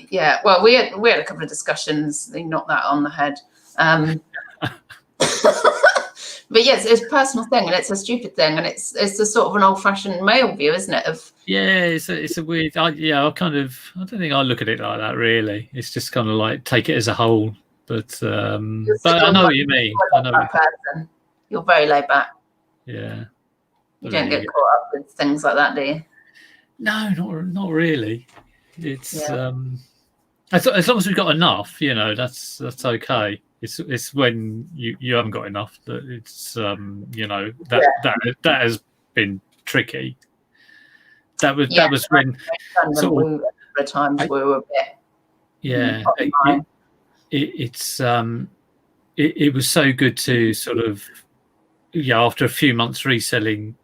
Yeah, well, we had a couple of discussions. They knocked that on the head. But yes, it's a personal thing, and it's a stupid thing, and it's a sort of an old-fashioned male view, isn't it? It's a weird. I don't think I look at it like that. Really, it's just kind of like take it as a whole. But I know what you mean. You're very laid back. Yeah. You don't get caught up with things like that, do you? No, not really. It's as long as we've got enough, that's okay. It's when you haven't got enough that it's that has been tricky. That was when sort of times we were a bit it was so good to sort of after a few months reselling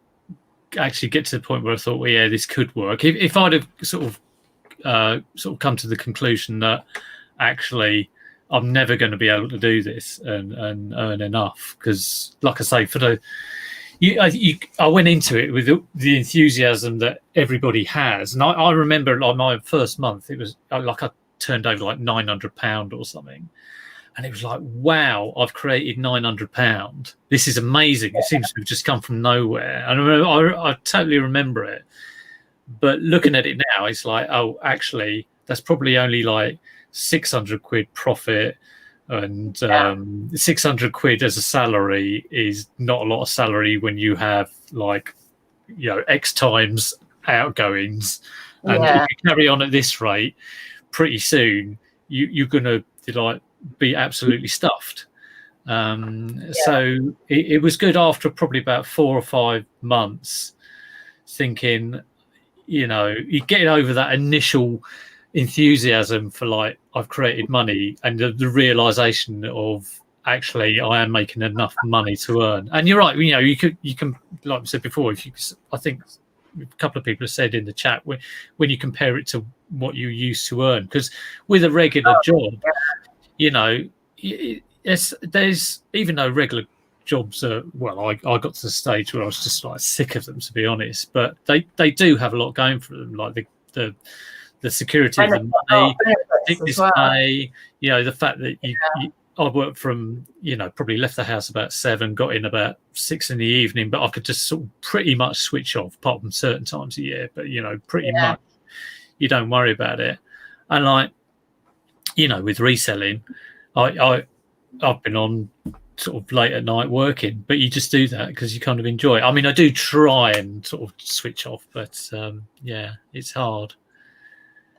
actually get to the point where I thought, well, this could work. If I'd have sort of come to the conclusion that actually I'm never going to be able to do this and earn enough, because like I say, I went into it with the enthusiasm that everybody has, and I remember like my first month, it was like I turned over like £900 or something, and it was like, wow, I've created £900. This is amazing. It seems to have just come from nowhere. And I totally remember it. But looking at it now, it's like, oh, actually, that's probably only like 600 quid profit, and 600 quid as a salary is not a lot of salary when you have like X times outgoings, and if you carry on at this rate, pretty soon you're gonna like be absolutely stuffed. So it was good after probably about 4 or 5 months thinking, you're getting over that initial enthusiasm for like I've created money, and the realization of actually I am making enough money to earn. And you're right, you can like I said before, I think a couple of people have said in the chat, when you compare it to what you used to earn, because with a regular job, there's, even though regular jobs are, I got to the stage where I was just like sick of them, to be honest, but they do have a lot going for them, like the security of the money, sickness pay, the fact that I worked from, probably left the house about 7, got in about 6 in the evening, but I could just sort of pretty much switch off, apart from certain times a year, but pretty much you don't worry about it. And like, with reselling, I've been on sort of late at night working, but you just do that because you kind of enjoy it. I mean, I do try and sort of switch off, but it's hard.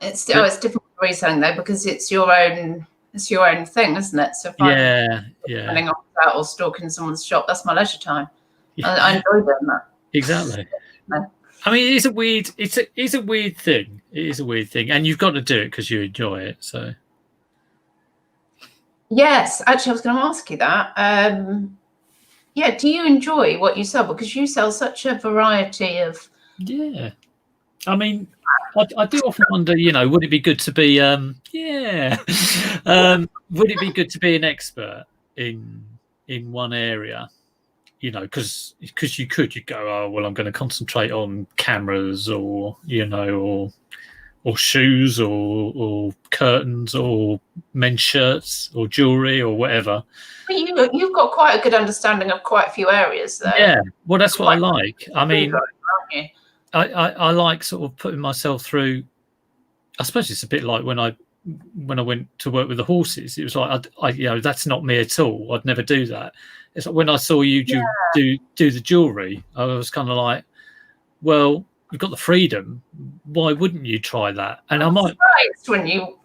It's different reselling though, because it's your own thing, isn't it? So if I'm running off that or stalking someone's shop, that's my leisure time. I enjoy doing that. Exactly. I mean, it is a weird. It's a weird thing. It is a weird thing, and you've got to do it because you enjoy it. So. Yes, actually, I was going to ask you that. Yeah, do you enjoy what you sell? Because you sell such a variety of. Yeah, I mean, I do often wonder. Would it be good to be? Would it be good to be an expert in one area? Because you'd go, oh well, I'm going to concentrate on cameras, or or shoes, or curtains, or men's shirts, or jewelry, or whatever. But you've got quite a good understanding of quite a few areas, though. Yeah, well, that's what I like. I mean, I like sort of putting myself through. I suppose it's a bit like when I went to work with the horses. It was like, that's not me at all. I'd never do that. It's like when I saw you do the jewelry, I was kind of like, well, you've got the freedom. Why wouldn't you try that? And I might when you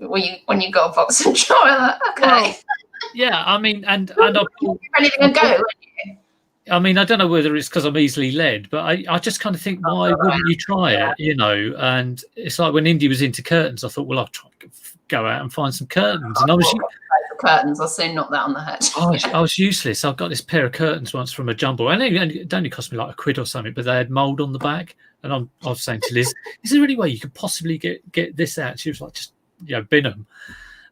got a box and try that. Okay. Well, yeah, I mean, and anything and go. I mean, I don't know whether it's because I'm easily led, but I just kind of think, why wouldn't you try it? And it's like when Indy was into curtains, I thought, well, I'll try to go out and find some curtains. And I was curtains. I'll soon knock that on the head. I was useless. I got this pair of curtains once from a jumble, and it only cost me like £1 or something, but they had mould on the back. And I was saying to Liz, is there any way you could possibly get this out? She was like, just bin them.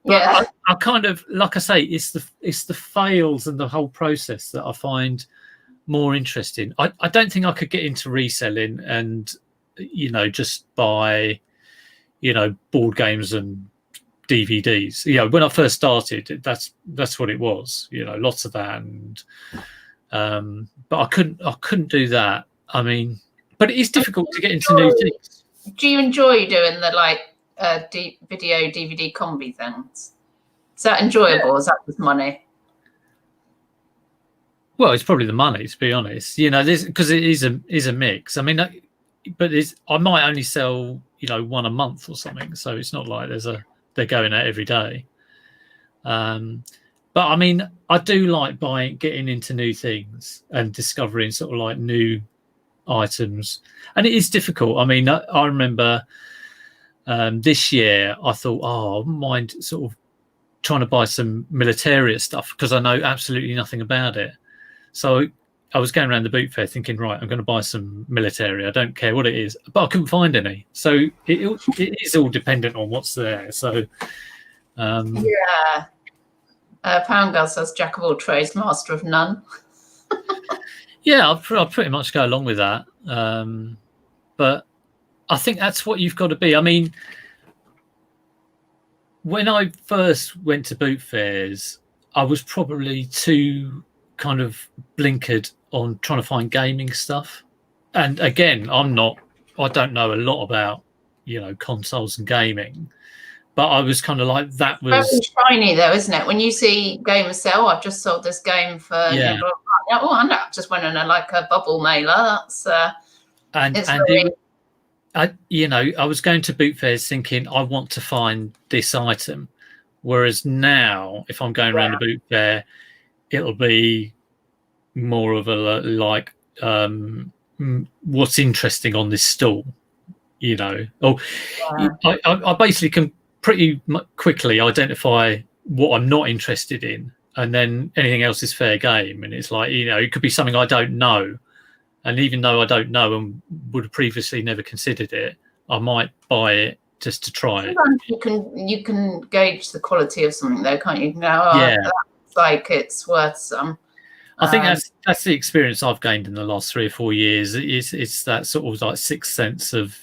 But I kind of, like I say, it's the fails and the whole process that I find more interesting. I don't think I could get into reselling and just buy board games and DVDs. When I first started, that's what it was. Lots of that, and but I couldn't do that. I mean, but it is difficult to get into new things. Do you enjoy doing the video DVD combi things? Is that enjoyable? Or is that with money? Well, it's probably the money, to be honest. Because it is a mix. I mean, but I might only sell one a month or something, so it's not like they're going out every day. But I mean, I do like getting into new things and discovering sort of like new items, and it is difficult. I mean, I remember this year I thought, I wouldn't mind sort of trying to buy some militaria stuff because I know absolutely nothing about it. So I was going around the boot fair thinking, right, I'm going to buy some military. I don't care what it is, but I couldn't find any. So it is all dependent on what's there. So Pound Girl says jack of all trades, master of none. Yeah, I'll pretty much go along with that. But I think that's what you've got to be. I mean, when I first went to boot fairs, I was probably too kind of blinkered on trying to find gaming stuff. And again, I don't know a lot about, consoles and gaming, but I was kind of like, that was very shiny though, isn't it? When you see gamers say, I've just sold this game for, I just went in a bubble mailer. That's, I was going to boot fairs thinking I want to find this item, whereas now if I'm going around a boot fair, it'll be more of a what's interesting on this stall, I basically can pretty quickly identify what I'm not interested in, and then anything else is fair game. And it's like, it could be something I don't know. And even though I don't know and would have previously never considered it, I might buy it just to try it. You can gauge the quality of something though, can't you? It's like it's worth some. I think that's the experience I've gained in the last 3 or 4 years. It's that sort of like sixth sense of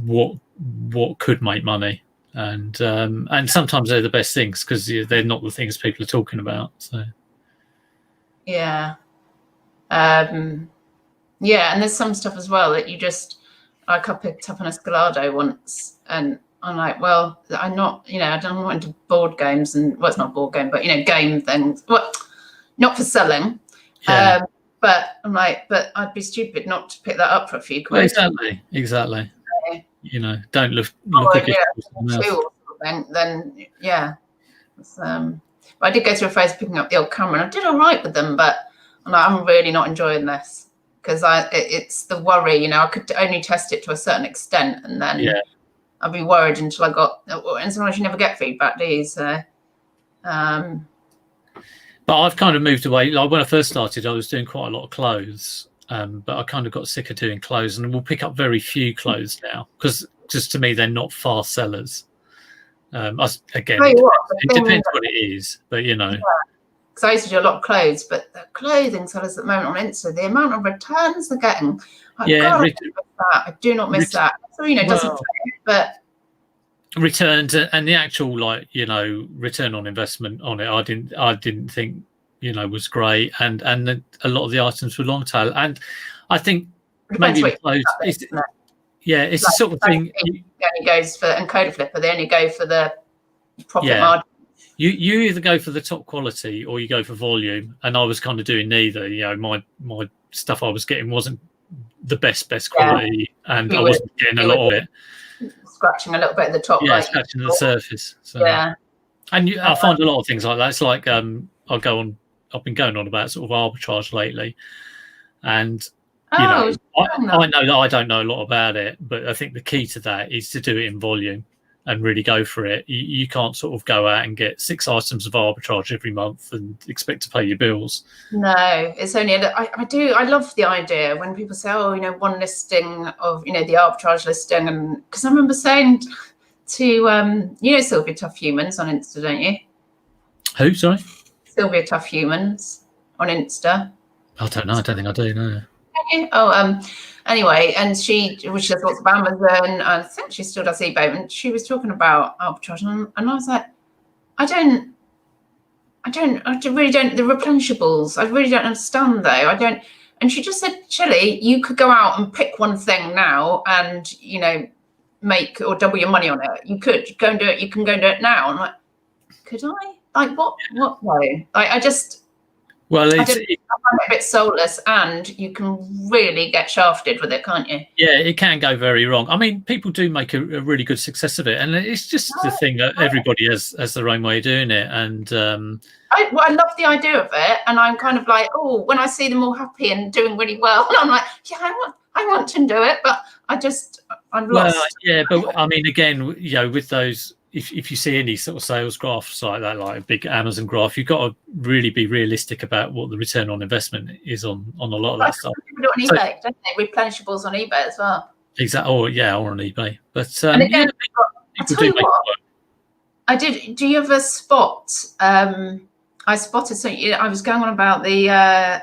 what could make money, and sometimes they're the best things because they're not the things people are talking about. So and there's some stuff as well that you just I picked up an Escalado once, and I'm like, well, I'm not, I don't want into board games, and it's not a board game, but game things. Well, not for selling. Yeah. But I'm like, but I'd be stupid not to pick that up for a few quid. Exactly. Don't look at it. Then but I did go through a phase of picking up the old camera, and I did all right with them, but I'm really not enjoying this. because it's the worry. You know, I could only test it to a certain extent, and then I'd be worried until I got. And sometimes you never get feedback, do you? So. But I've kind of moved away. Like when I first started, I was doing quite a lot of clothes, but I kind of got sick of doing clothes, and we'll pick up very few clothes now because just to me they're not fast sellers. Again, it depends what it is, but you know. Because I used to do a lot of clothes, but the clothing sellers at the moment on Insta, the amount of returns they're getting, I do not miss that. So you know, it doesn't, but. Returned and the actual return on investment on it, I didn't think was great, and a lot of the items were long tail, and I think maybe clothes it's the sort of thing. It only goes for Encoder Flipper. They only go for the profit margin. You either go for the top quality or you go for volume, and I was kind of doing neither. You know, my stuff I was getting wasn't the best quality, and I wasn't getting a lot of it. Scratching a little bit at the top, scratching the surface. So. Yeah, and I find a lot of things like that. It's like I've been going on about sort of arbitrage lately, and I know that I don't know a lot about it, but I think the key to that is to do it in volume and really go for it. You can't sort of go out and get 6 items of arbitrage every month and expect to pay your bills. No, it's only I love the idea when people say, one listing of the arbitrage listing, and because I remember saying to Sylvia Tough Humans on Insta, don't you? Who? Sorry, Sylvia Tough Humans on Insta. I don't know. I don't think I do. No. Anyway, and she does lots of Amazon. I think she still does eBay, and she was talking about arbitrage, and I was like, I really don't. The replenishables, I really don't understand though. I don't. And she just said, Shelley, you could go out and pick one thing now, and make or double your money on it. You could go and do it. You can go and do it now. I'm like, could I? Like what? What? No. I just. Well, I find it a bit soulless, and you can really get shafted with it, can't you? Yeah, it can go very wrong. I mean, people do make a really good success of it, and it's just the thing that everybody has their own way of doing it. And I love the idea of it, and I'm kind of like, when I see them all happy and doing really well, and I'm like, I want to do it, but I'm lost. Well, yeah, but I mean, again, with those. If you see any sort of sales graphs like that, like a big Amazon graph, you've got to really be realistic about what the return on investment is on a lot of that stuff. People do it on eBay, don't they? Replenishables on eBay as well. Exactly. Or on eBay. But and again, people do make it work. I did. Do you ever spot? I spotted something. I was going on about the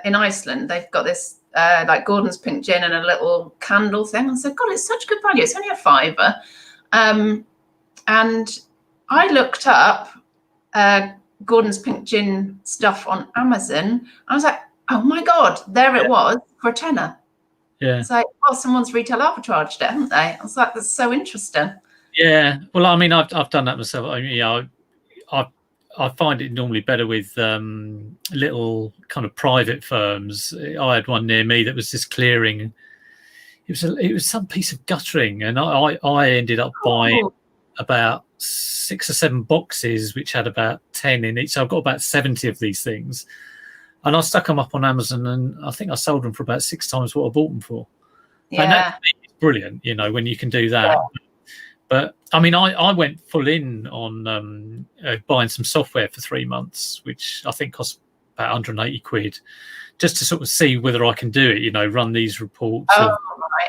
in Iceland. They've got this like Gordon's pink gin and a little candle thing. I said, God, it's such good value. It's only £5. And I looked up Gordon's pink gin stuff on Amazon. I was like, oh my God, there it was for £10. Yeah. It's like, someone's retail arbitraged it, haven't they? I was like, that's so interesting. Yeah. Well, I mean, I've done that myself. I mean, I find it normally better with little kind of private firms. I had one near me that was just clearing. It was some piece of guttering, and I ended up buying about 6 or 7 boxes, which had about 10 in each. So I've got about 70 of these things, and I stuck them up on Amazon, and I think I sold them for about 6 times what I bought them for. Yeah. And that's brilliant, when you can do that. Yeah. But I mean, I went full in on buying some software for 3 months, which I think cost about 180 quid, just to sort of see whether I can do it. Run these reports. Right.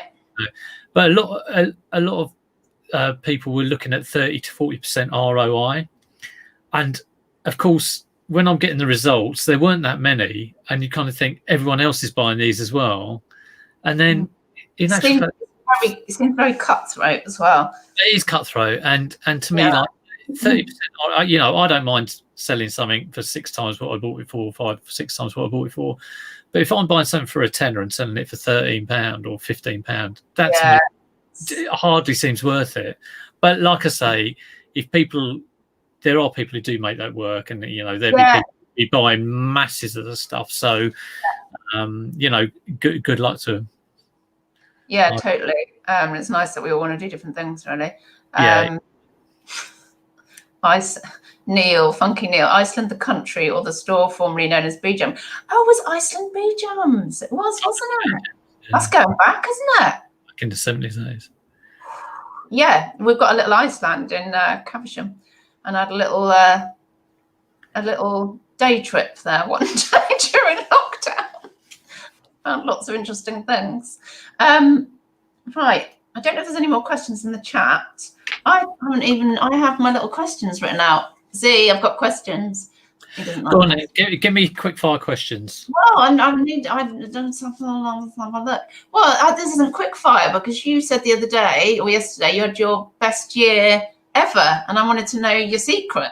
But a lot of people were looking at 30 to 40% ROI, and of course, when I'm getting the results, there weren't that many, and you kind of think everyone else is buying these as well, and then it seems very cutthroat as well. It is cutthroat, and to me, like 30%. I don't mind selling something for 6 times what I bought it for, 5 or 6 times what I bought it for, but if I'm buying something for a tenner and selling it for £13 or £15, that's it hardly seems worth it. But like I say, there are people who do make that work, and there'll be people who buy masses of the stuff. So good luck to them. Yeah, totally. It's nice that we all want to do different things, really. Funky Neil, Iceland, the country or the store formerly known as B-Jam. Oh, it was Iceland B-Jams. It was, wasn't it? That's going back, isn't it? Back in the 70s, that is. Yeah, we've got a little Iceland in Caversham, and I had a little day trip there one day during lockdown. Found lots of interesting things. Right, I don't know if there's any more questions in the chat. I have my little questions written out. Z, I've got questions. He doesn't like Go on, give me quick fire questions. Well, I don't something along the look. Well, this isn't quick fire because you said the other day or yesterday you had your best year ever, and I wanted to know your secret.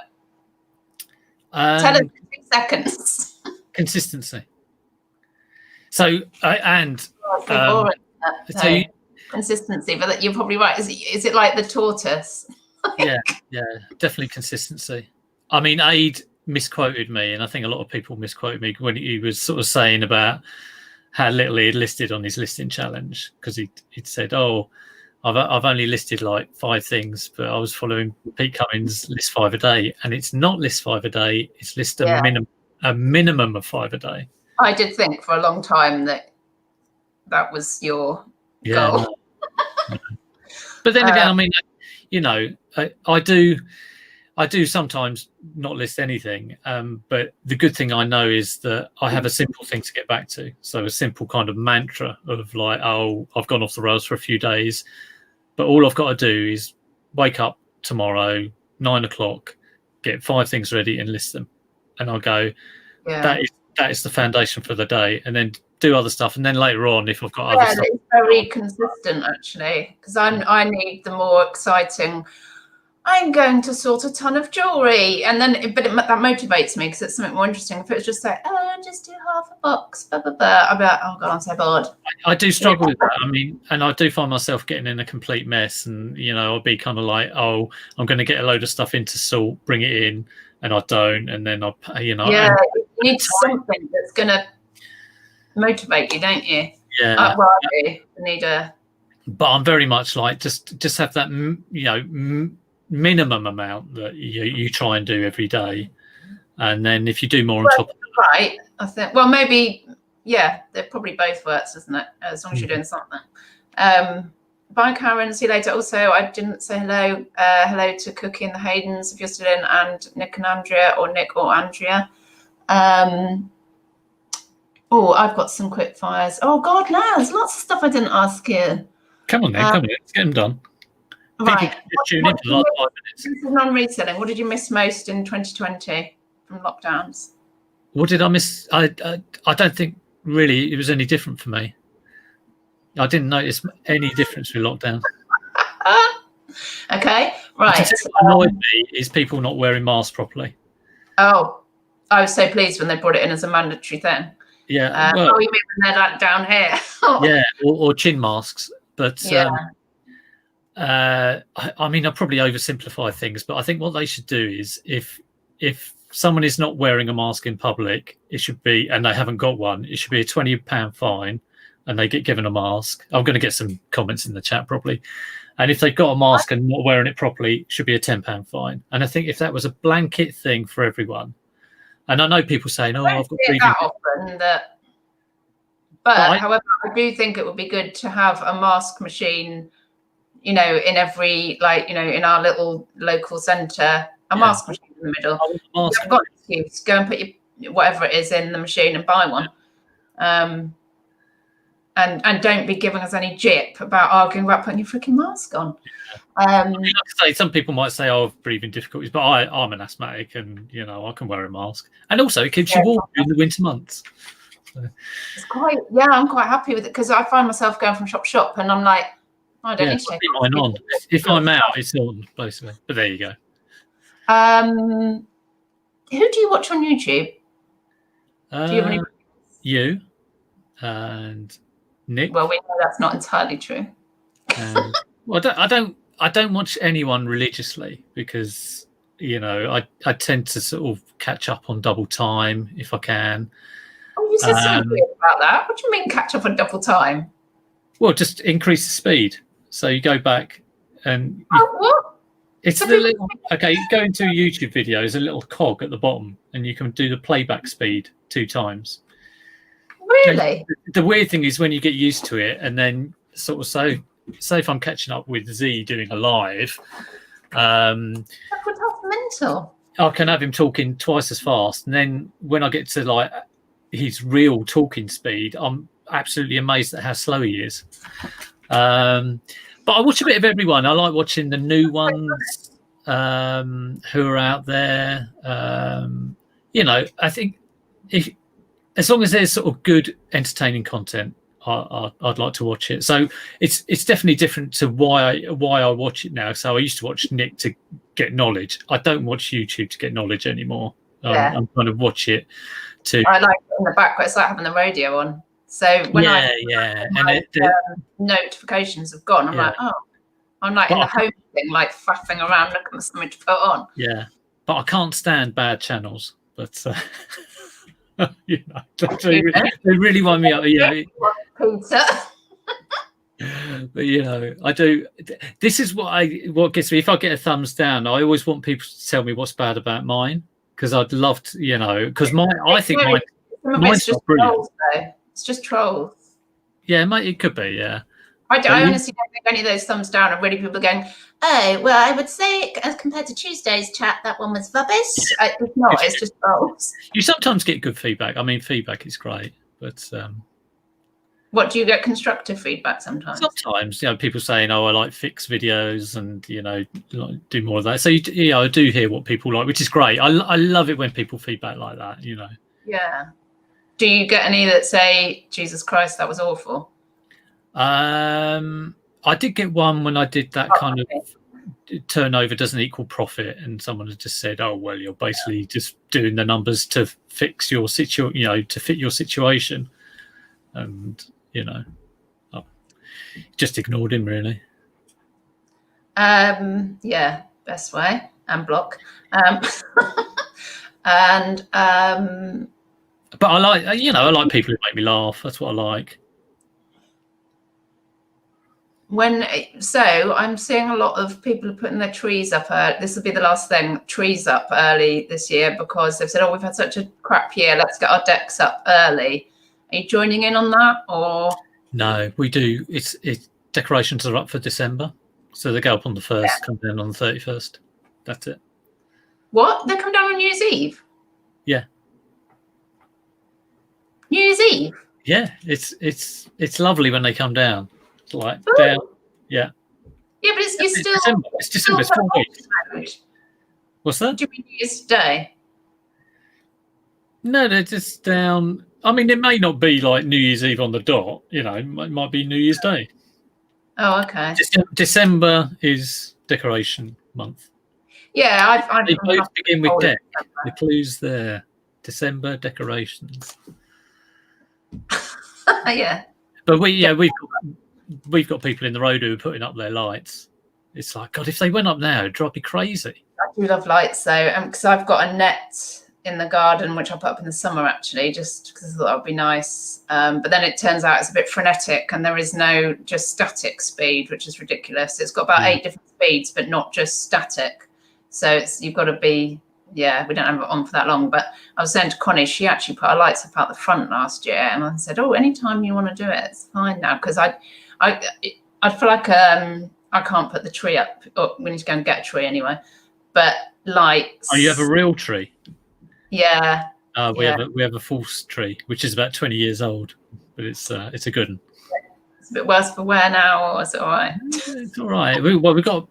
Tell us in 2 seconds. Consistency. So consistency, but you're probably right. Is it like the tortoise? yeah, definitely consistency. I mean, Aid misquoted me, and I think a lot of people misquoted me when he was sort of saying about how little he had listed on his listing challenge, because he'd said, "Oh, I've only listed like 5 things, but I was following Pete Cummins list 5 a day," and it's not list 5 a day; it's list a minimum of 5 a day. I did think for a long time that was your goal. No. But then again, I mean, you know, I do sometimes not list anything, but the good thing I know is that I have a simple thing to get back to. So a simple kind of mantra of like, oh, I've gone off the rails for a few days, but all I've got to do is wake up tomorrow, 9 o'clock, get 5 things ready and list them. And I'll go, that is the foundation for the day. And then do other stuff. And then later on, if I've got other stuff. It's very consistent actually, because I need the more exciting, I'm going to sort a ton of jewelry, and then that motivates me because it's something more interesting. If it's just like, oh, just do half a box, blah blah blah, I'll be like, oh god, I'm so bored. I do struggle with that. I mean, and I do find myself getting in a complete mess, and you know, I'll be kind of like, oh, I'm going to get a load of stuff into sort, bring it in, and I don't, and then you you need something that's going to motivate you, don't you? Yeah. I need a. But I'm very much like just have that, you know, minimum amount that you try and do every day, and then if you do more on top of that, right, I think, well, maybe, yeah, it probably both works, isn't it, as long as you're doing something. Bye Karen, see you later. Also, I didn't say hello to Cookie and the Haydens if you're still in, and Nick and Andrea, or Nick or Andrea. Oh, I've got some quick fires. Oh god, no, there's lots of stuff I didn't ask you. Come on then, let's get them done. Right. Tune in for the last 5 minutes. This is non-reselling. What did you miss most in 2020 from lockdowns? What did I miss? I don't think really it was any different for me. I didn't notice any difference with lockdown. Okay, right. What annoyed me is people not wearing masks properly. Oh, I was so pleased when they brought it in as a mandatory thing. Yeah. You mean when they're like down here? Yeah, or chin masks. But I mean, I probably oversimplify things, but I think what they should do is if someone is not wearing a mask in public, it should be, and they haven't got one, it should be a £20 fine, and they get given a mask. I'm going to get some comments in the chat probably. And if they've got a mask and not wearing it properly, it should be a £10 fine. And I think if that was a blanket thing for everyone, and I know people saying, "Oh, I've got breathing." However, I do think it would be good to have a mask machine, you know, in every, like, you know, in our little local centre, mask machine in the middle. You've got an excuse. Go and put your whatever it is in the machine and buy one. And don't be giving us any jip about arguing about putting your freaking mask on. Like I say, some people might say, "Oh, I've breathing difficulties," but I'm an asthmatic, and you know, I can wear a mask, and also it keeps you warm in the winter months. So. It's quite, I'm quite happy with it because I find myself going from shop to shop, and I'm like, I don't need to take mine on. If I'm out, it's on basically. But there you go. Who do you watch on YouTube? Do you have any? You and Nick. Well, we know that's not entirely true. Well, I don't watch anyone religiously because, you know, I tend to sort of catch up on double time if I can. Oh, you said something weird about that. What do you mean catch up on double time? Well, just increase the speed. So you go back and what? It's the little, okay, you go into a YouTube video, there's a little cog at the bottom and you can do the playback speed 2 times. Really? The weird thing is when you get used to it, and then sort of say if I'm catching up with Z doing a live, That's mental. I can have him talking twice as fast, and then when I get to like his real talking speed, I'm absolutely amazed at how slow he is. But I watch a bit of everyone. I like watching the new ones who are out there. I think as long as there's sort of good, entertaining content, I'd like to watch it. So it's definitely different to why I watch it now. So I used to watch Nick to get knowledge. I don't watch YouTube to get knowledge anymore. Yeah. I'm trying to watch it to. I like it in the background. It's like having the radio on. So when notifications have gone, I'm like, oh, I'm like in the home thing, like faffing around looking for something to put on. Yeah, but I can't stand bad channels. But they really wind me up. Peter. But I do. This is what gets me. If I get a thumbs down, I always want people to tell me what's bad about mine, because I'd love to. Because I think mine's not brilliant. Trolls, though. It's just trolls. Yeah, mate, it could be. Yeah. I honestly don't think any of those thumbs down are really people going, oh, well, I would say as compared to Tuesday's chat, that one was rubbish. It's not. It's just trolls. You sometimes get good feedback. I mean, feedback is great, but. What, do you get constructive feedback sometimes? Sometimes, people saying, "Oh, I like fix videos," and do more of that. So I do hear what people like, which is great. I love it when people feedback like that. Yeah. Do you get any that say, "Jesus Christ, that was awful"? I did get one when I did that kind of turnover doesn't equal profit, and someone had just said, "Oh, well, you're basically just doing the numbers to fix your to fit your situation," and. Just ignored him, really. Yeah, best way, and block. But I like, I like people who make me laugh. That's what I like. I'm seeing a lot of people putting their trees up. This will be the last thing, trees up early this year, because they've said, "Oh, we've had such a crap year. Let's get our decks up early." Are you joining in on that, or? No, we do. It's decorations are up for December, so they go up on the 1st, come down on the 31st. That's it. What? They come down on New Year's Eve? Yeah. New Year's Eve? Yeah, it's lovely when they come down. It's like down. Yeah. Yeah, but it's still. December. It's December. It's 4 weeks. What's that? Do you mean New Year's Day? No, they're just down. I mean, it may not be like New Year's Eve on the dot. It might be New Year's Day. Oh, okay. December is decoration month. Yeah, they both begin with deck. The clues there. December decorations. Yeah. But we've got people in the road who are putting up their lights. It's like, God, if they went up now, it'd drive me crazy. I do love lights though, because I've got a net in the garden which I put up in the summer, actually, just because I thought that would be nice. But then it turns out it's a bit frenetic, and there is no just static speed, which is ridiculous. It's got about 8 different speeds, but not just static. So you've got to be, we don't have it on for that long. But I was saying to Connie, she actually put her lights up out the front last year, and I said, "Oh, anytime you want to do it, it's fine now," because I feel like I can't put the tree up. Oh, we need to go and get a tree anyway. But lights. Oh, you have a real tree? Yeah. We have a false tree, which is about 20 years old, but it's a good one. It's a bit worse for wear now, or is it all right? It's all right. We've got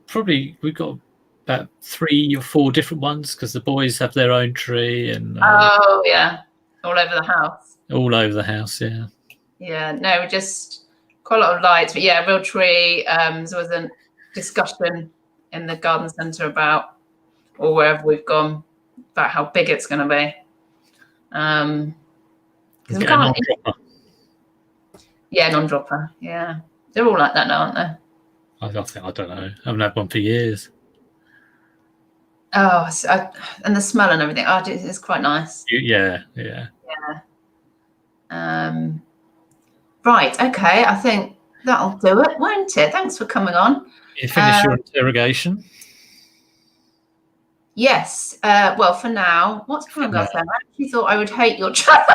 about 3 or 4 different ones, because the boys have their own tree, and all over the house. All over the house, yeah. Yeah, no, we just quite a lot of lights, but yeah, real tree. There was a discussion in the garden centre about, or wherever we've gone, about how big it's going to be. Because we can't. Yeah, non-dropper. Yeah, they're all like that now, aren't they? I don't know. I haven't had one for years. Oh, and the smell and everything. Oh, it's quite nice. Yeah. Right. Okay. I think that'll do it, won't it? Thanks for coming on. You finished your interrogation? Yes. Well, for now, what's coming up then? I actually thought I would hate your chat.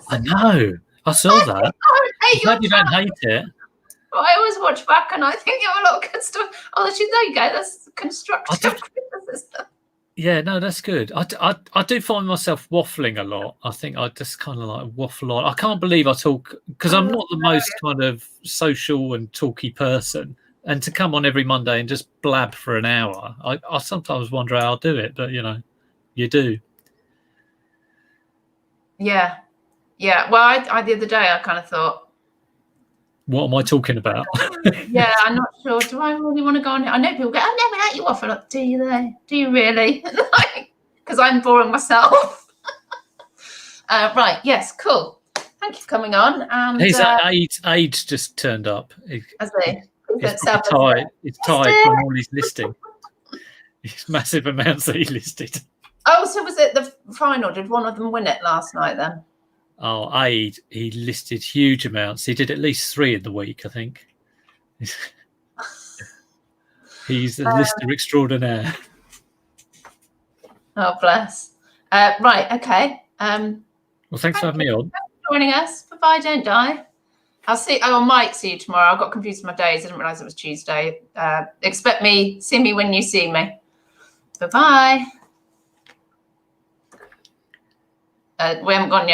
I know. I saw that. I glad you don't hate it. Well, I always watch back and I think you have a lot of good stuff. Oh, there you go. That's constructive criticism. Yeah, no, that's good. I do find myself waffling a lot. I think I just kind of like waffle on. I can't believe I talk because I'm not the most kind of social and talky person. And to come on every Monday and just blab for an hour, I sometimes wonder how I'll do it. But, you know, you do. Yeah. Yeah. Well, I the other day, I kind of thought, what am I talking about? Yeah, I'm not sure. Do I really want to go on here? I know people go, I've never let you waffle. Like, do you though? Do you really? Because I'm boring myself. Right. Yes. Cool. Thank you for coming on. And his age just turned up. Has he? It's tied from all his listing. It's massive amounts that he listed. Oh, so was it the final? Did one of them win it last night then? Oh, he listed huge amounts. He did at least 3 in the week, I think. He's a lister extraordinaire. Oh, bless. Right, okay. Well, thanks for having me on. Thanks for joining us. Bye-bye, don't die. I might see you tomorrow. I got confused with my days. I didn't realise it was Tuesday. See me when you see me. Bye-bye. We haven't gone yet.